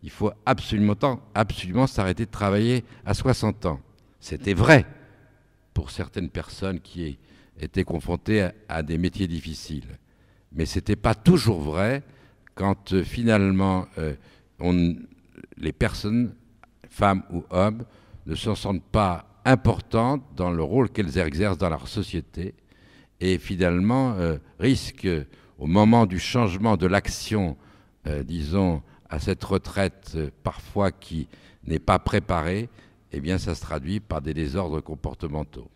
il faut absolument s'arrêter de travailler à 60 ans. C'était vrai pour certaines personnes qui étaient confrontées à des métiers difficiles. Mais ce n'était pas toujours vrai quand finalement les personnes, femmes ou hommes, ne se sentent pas importantes dans le rôle qu'elles exercent dans leur société et finalement risquent, au moment du changement de l'action, disons, à cette retraite parfois qui n'est pas préparée, eh bien ça se traduit par des désordres comportementaux.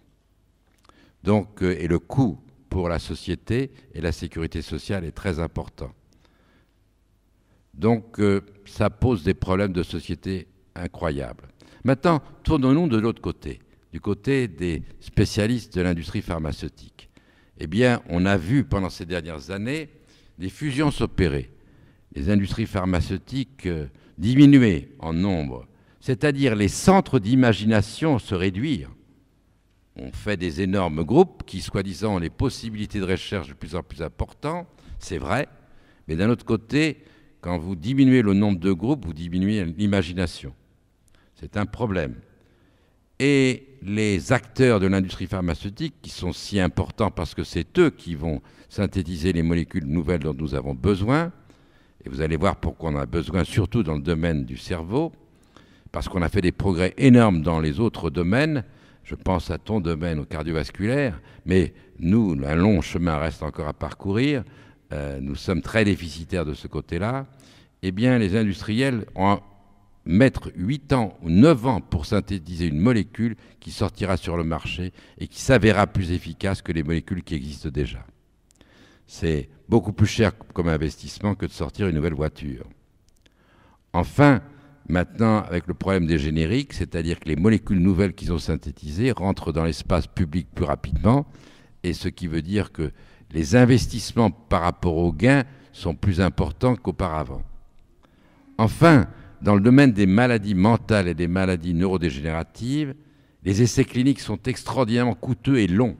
Donc, et le coût pour la société et la sécurité sociale est très important. Donc ça pose des problèmes de société incroyables. Maintenant, tournons-nous de l'autre côté, du côté des spécialistes de l'industrie pharmaceutique. Eh bien, on a vu pendant ces dernières années des fusions s'opérer, les industries pharmaceutiques diminuer en nombre, c'est-à-dire les centres d'imagination se réduire. On fait des énormes groupes qui, soi-disant, ont les possibilités de recherche de plus en plus importantes, c'est vrai, mais d'un autre côté, quand vous diminuez le nombre de groupes, vous diminuez l'imagination. C'est un problème. Et les acteurs de l'industrie pharmaceutique, qui sont si importants parce que c'est eux qui vont synthétiser les molécules nouvelles dont nous avons besoin, et vous allez voir pourquoi on en a besoin, surtout dans le domaine du cerveau, parce qu'on a fait des progrès énormes dans les autres domaines. Je pense à ton domaine, au cardiovasculaire, mais nous, un long chemin reste encore à parcourir. Nous sommes très déficitaires de ce côté-là. Eh bien, les industriels mettent 8 ans ou 9 ans pour synthétiser une molécule qui sortira sur le marché et qui s'avérera plus efficace que les molécules qui existent déjà. C'est beaucoup plus cher comme investissement que de sortir une nouvelle voiture. Enfin, maintenant, avec le problème des génériques, c'est-à-dire que les molécules nouvelles qu'ils ont synthétisées rentrent dans l'espace public plus rapidement, et ce qui veut dire que les investissements par rapport aux gains sont plus importants qu'auparavant. Enfin, dans le domaine des maladies mentales et des maladies neurodégénératives, les essais cliniques sont extraordinairement coûteux et longs,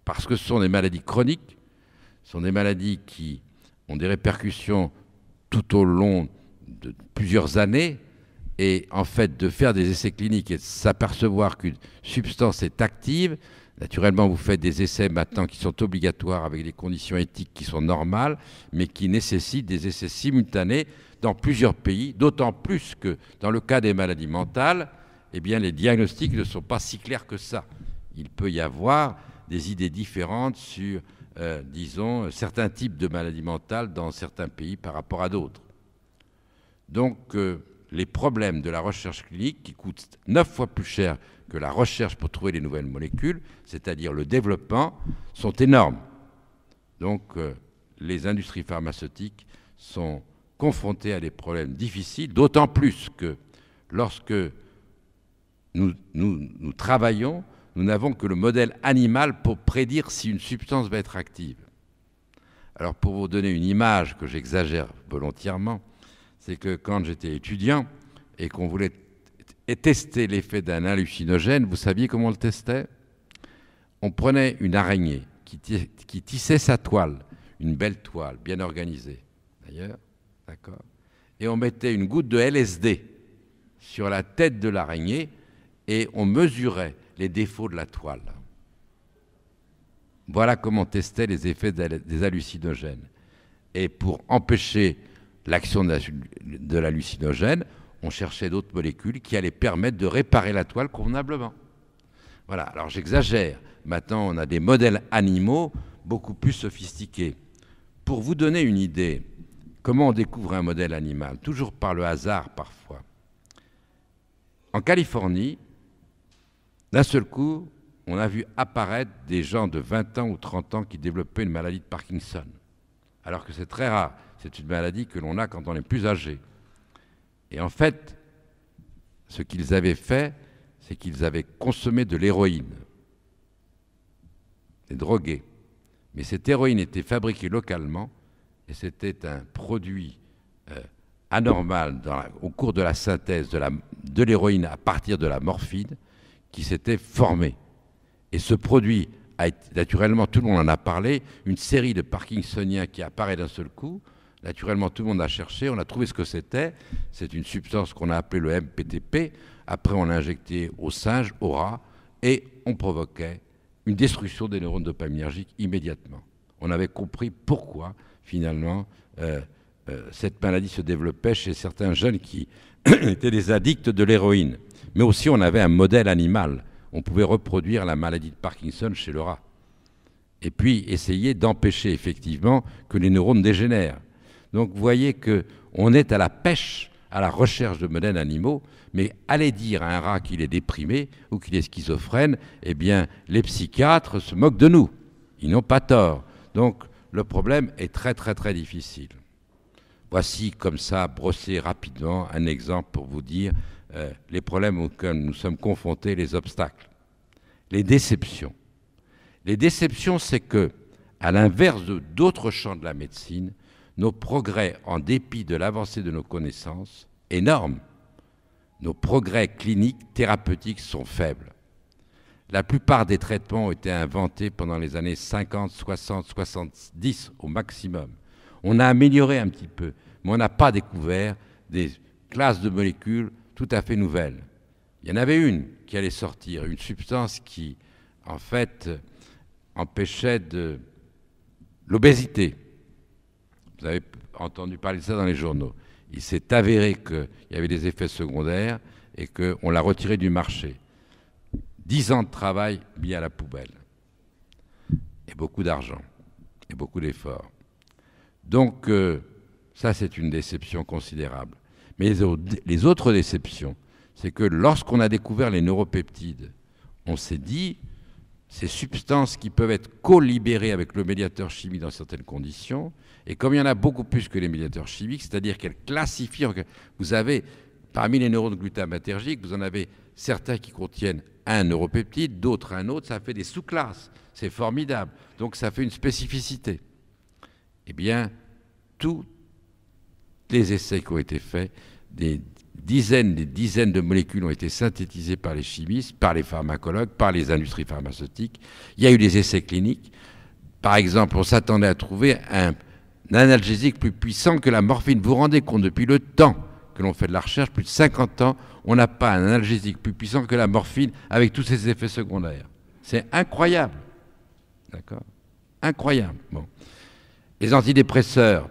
parce que ce sont des maladies chroniques, ce sont des maladies qui ont des répercussions tout au long de plusieurs années, et en fait de faire des essais cliniques et de s'apercevoir qu'une substance est active, naturellement vous faites des essais maintenant qui sont obligatoires avec des conditions éthiques qui sont normales, mais qui nécessitent des essais simultanés dans plusieurs pays, d'autant plus que dans le cas des maladies mentales, eh bien les diagnostics ne sont pas si clairs que ça. Il peut y avoir des idées différentes sur, disons, certains types de maladies mentales dans certains pays par rapport à d'autres. Donc, les problèmes de la recherche clinique, qui coûtent 9 fois plus cher que la recherche pour trouver les nouvelles molécules, c'est-à-dire le développement, sont énormes. Donc, les industries pharmaceutiques sont confrontées à des problèmes difficiles, d'autant plus que lorsque nous travaillons, nous n'avons que le modèle animal pour prédire si une substance va être active. Alors, pour vous donner une image que j'exagère volontairement, c'est que quand j'étais étudiant et qu'on voulait tester l'effet d'un hallucinogène, vous saviez comment on le testait? On prenait une araignée qui tissait sa toile, une belle toile, bien organisée, d'ailleurs, d'accord, et on mettait une goutte de LSD sur la tête de l'araignée et on mesurait les défauts de la toile. Voilà comment on testait les effets des hallucinogènes. Et pour empêcher l'action de l'hallucinogène, on cherchait d'autres molécules qui allaient permettre de réparer la toile convenablement. Voilà, alors j'exagère. Maintenant, on a des modèles animaux beaucoup plus sophistiqués. Pour vous donner une idée, comment on découvre un modèle animal? Toujours par le hasard, parfois. En Californie, d'un seul coup, on a vu apparaître des gens de 20 ans ou 30 ans qui développaient une maladie de Parkinson, alors que c'est très rare. C'est une maladie que l'on a quand on est plus âgé. Et en fait, ce qu'ils avaient fait, c'est qu'ils avaient consommé de l'héroïne, des drogués. Mais cette héroïne était fabriquée localement et c'était un produit anormal au cours de la synthèse de l'héroïne à partir de la morphine qui s'était formé. Et ce produit a été, naturellement, tout le monde en a parlé, une série de parkinsoniens qui apparaît d'un seul coup. Naturellement, tout le monde a cherché, on a trouvé ce que c'était. C'est une substance qu'on a appelée le MPTP. Après, on l'a injecté aux singes, aux rats, et on provoquait une destruction des neurones dopaminergiques immédiatement. On avait compris pourquoi, finalement, cette maladie se développait chez certains jeunes qui étaient des addicts de l'héroïne. Mais aussi, on avait un modèle animal. On pouvait reproduire la maladie de Parkinson chez le rat. Et puis, essayer d'empêcher effectivement que les neurones dégénèrent. Donc, vous voyez qu'on est à la pêche, à la recherche de modèles animaux, mais aller dire à un rat qu'il est déprimé ou qu'il est schizophrène, eh bien, les psychiatres se moquent de nous. Ils n'ont pas tort. Donc, le problème est très, très, très difficile. Voici, comme ça, brossé rapidement, un exemple pour vous dire les problèmes auxquels nous sommes confrontés, les obstacles. Les déceptions. Les déceptions, c'est que, à l'inverse d'autres champs de la médecine, nos progrès, en dépit de l'avancée de nos connaissances, énormes, nos progrès cliniques, thérapeutiques sont faibles. La plupart des traitements ont été inventés pendant les années 50, 60, 70 au maximum. On a amélioré un petit peu, mais on n'a pas découvert des classes de molécules tout à fait nouvelles. Il y en avait une qui allait sortir, une substance qui, en fait, empêchait de l'obésité. Vous avez entendu parler de ça dans les journaux. Il s'est avéré qu'il y avait des effets secondaires et qu'on l'a retiré du marché. 10 ans de travail mis à la poubelle. Et beaucoup d'argent. Et beaucoup d'efforts. Donc, ça, c'est une déception considérable. Mais les autres déceptions, c'est que lorsqu'on a découvert les neuropeptides, on s'est dit, ces substances qui peuvent être co-libérées avec le médiateur chimique dans certaines conditions, et comme il y en a beaucoup plus que les médiateurs chimiques, c'est-à-dire qu'elles classifient, vous avez, parmi les neurones glutamatergiques, vous en avez certains qui contiennent un neuropeptide, d'autres un autre, ça fait des sous-classes, c'est formidable, donc ça fait une spécificité. Eh bien, tous les essais qui ont été faits, des dizaines de molécules ont été synthétisées par les chimistes, par les pharmacologues, par les industries pharmaceutiques. Il y a eu des essais cliniques. Par exemple, on s'attendait à trouver un analgésique plus puissant que la morphine. Vous vous rendez compte, depuis le temps que l'on fait de la recherche, plus de 50 ans, on n'a pas un analgésique plus puissant que la morphine avec tous ses effets secondaires. C'est incroyable. D'accord ? Incroyable. Bon. Les antidépresseurs,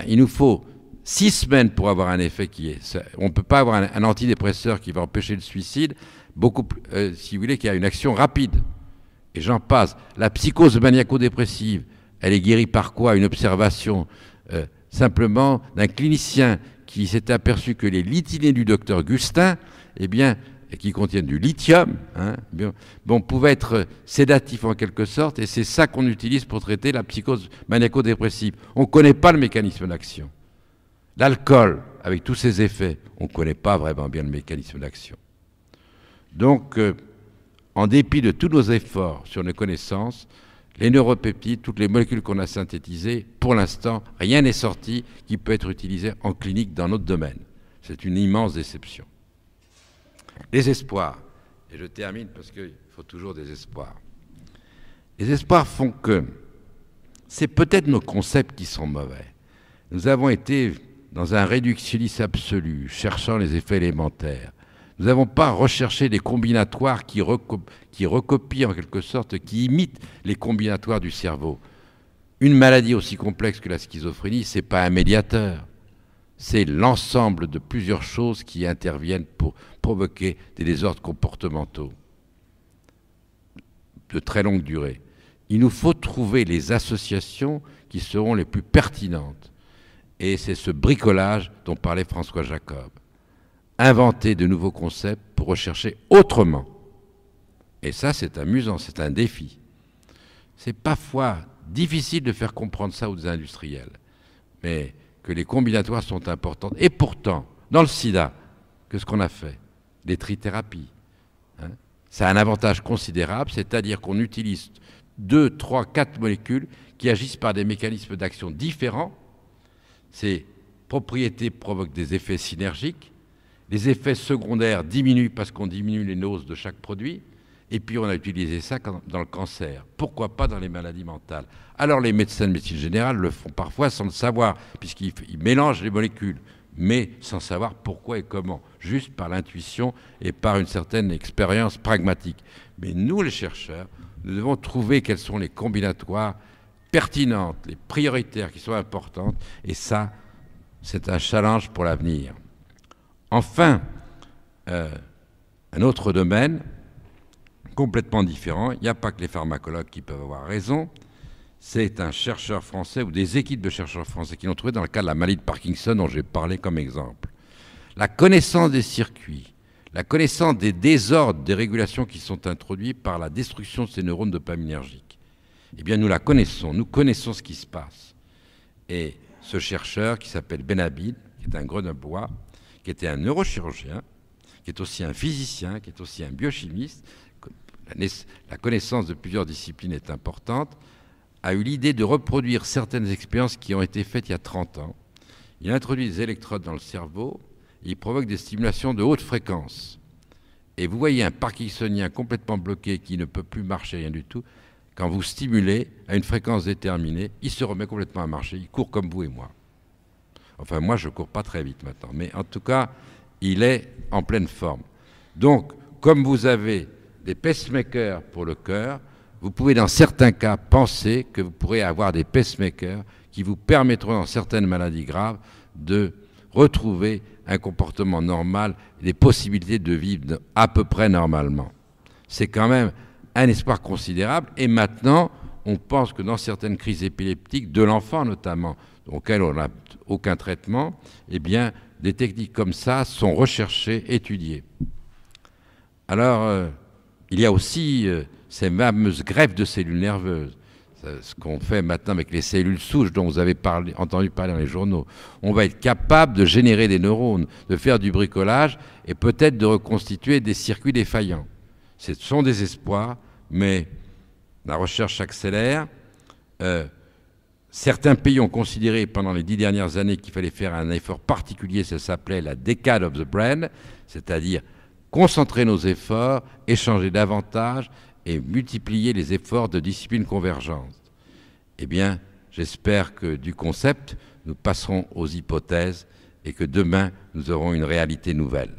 il nous faut 6 semaines pour avoir un effet qui est... On ne peut pas avoir un antidépresseur qui va empêcher le suicide, beaucoup plus, si vous voulez, qui a une action rapide. Et j'en passe. La psychose maniaco-dépressive, elle est guérie par quoi? Une observation simplement d'un clinicien qui s'est aperçu que les lithinés du docteur Gustin, eh bien, qui contiennent du lithium, pouvaient être sédatifs en quelque sorte, et c'est ça qu'on utilise pour traiter la psychose maniaco-dépressive. On ne connaît pas le mécanisme d'action. L'alcool, avec tous ses effets, on ne connaît pas vraiment bien le mécanisme d'action. Donc, en dépit de tous nos efforts sur nos connaissances, les neuropeptides, toutes les molécules qu'on a synthétisées, pour l'instant, rien n'est sorti qui peut être utilisé en clinique dans notre domaine. C'est une immense déception. Les espoirs, et je termine parce qu'il faut toujours des espoirs. Les espoirs font que c'est peut-être nos concepts qui sont mauvais. Nous avons été dans un réductionnisme absolu, cherchant les effets élémentaires. Nous n'avons pas recherché des combinatoires qui recopient en quelque sorte, qui imitent les combinatoires du cerveau. Une maladie aussi complexe que la schizophrénie, ce n'est pas un médiateur. C'est l'ensemble de plusieurs choses qui interviennent pour provoquer des désordres comportementaux de très longue durée. Il nous faut trouver les associations qui seront les plus pertinentes. Et c'est ce bricolage dont parlait François Jacob. Inventer de nouveaux concepts pour rechercher autrement. Et ça, c'est amusant, c'est un défi. C'est parfois difficile de faire comprendre ça aux industriels. Mais que les combinatoires sont importantes. Et pourtant, dans le sida, qu'est-ce qu'on a fait? Les trithérapies. Ça a un avantage considérable, c'est-à-dire qu'on utilise 2, 3, 4 molécules qui agissent par des mécanismes d'action différents. Ces propriétés provoquent des effets synergiques Les effets secondaires diminuent parce qu'on diminue les doses de chaque produit. Et puis on a utilisé ça dans le cancer. Pourquoi pas dans les maladies mentales? Alors les médecins de médecine générale le font parfois sans le savoir, puisqu'ils mélangent les molécules, mais sans savoir pourquoi et comment, juste par l'intuition et par une certaine expérience pragmatique. Mais nous, les chercheurs, nous devons trouver quels sont les combinatoires pertinentes, les prioritaires qui sont importantes, et ça, c'est un challenge pour l'avenir. Enfin, un autre domaine complètement différent, il n'y a pas que les pharmacologues qui peuvent avoir raison, c'est un chercheur français ou des équipes de chercheurs français qui l'ont trouvé dans le cas de la maladie de Parkinson dont j'ai parlé comme exemple. La connaissance des circuits, la connaissance des désordres, des régulations qui sont introduits par la destruction de ces neurones dopaminergiques, eh bien nous la connaissons, nous connaissons ce qui se passe. Et ce chercheur qui s'appelle Benhabid, qui est un Grenoblois, qui était un neurochirurgien, qui est aussi un physicien, qui est aussi un biochimiste, la connaissance de plusieurs disciplines est importante, a eu l'idée de reproduire certaines expériences qui ont été faites il y a 30 ans. Il introduit des électrodes dans le cerveau, et il provoque des stimulations de haute fréquence. Et vous voyez un parkinsonien complètement bloqué qui ne peut plus marcher, rien du tout, quand vous stimulez à une fréquence déterminée, il se remet complètement à marcher, il court comme vous et moi. Enfin, moi, je ne cours pas très vite maintenant, mais en tout cas, il est en pleine forme. Donc, comme vous avez des pacemakers pour le cœur, vous pouvez dans certains cas penser que vous pourrez avoir des pacemakers qui vous permettront dans certaines maladies graves de retrouver un comportement normal et des possibilités de vivre à peu près normalement. C'est quand même un espoir considérable et maintenant on pense que dans certaines crises épileptiques, de l'enfant notamment, auxquelles on n'a aucun traitement, eh bien des techniques comme ça sont recherchées, étudiées. Alors, il y a aussi ces fameuses greffes de cellules nerveuses, ce qu'on fait maintenant avec les cellules souches dont vous avez entendu parler dans les journaux. On va être capable de générer des neurones, de faire du bricolage et peut-être de reconstituer des circuits défaillants. Ce sont des espoirs, mais la recherche s'accélère. Certains pays ont considéré pendant les 10 dernières années qu'il fallait faire un effort particulier, ça s'appelait la Decade of the Brain, c'est-à-dire concentrer nos efforts, échanger davantage et multiplier les efforts de disciplines convergentes. Eh bien, j'espère que du concept, nous passerons aux hypothèses et que demain, nous aurons une réalité nouvelle.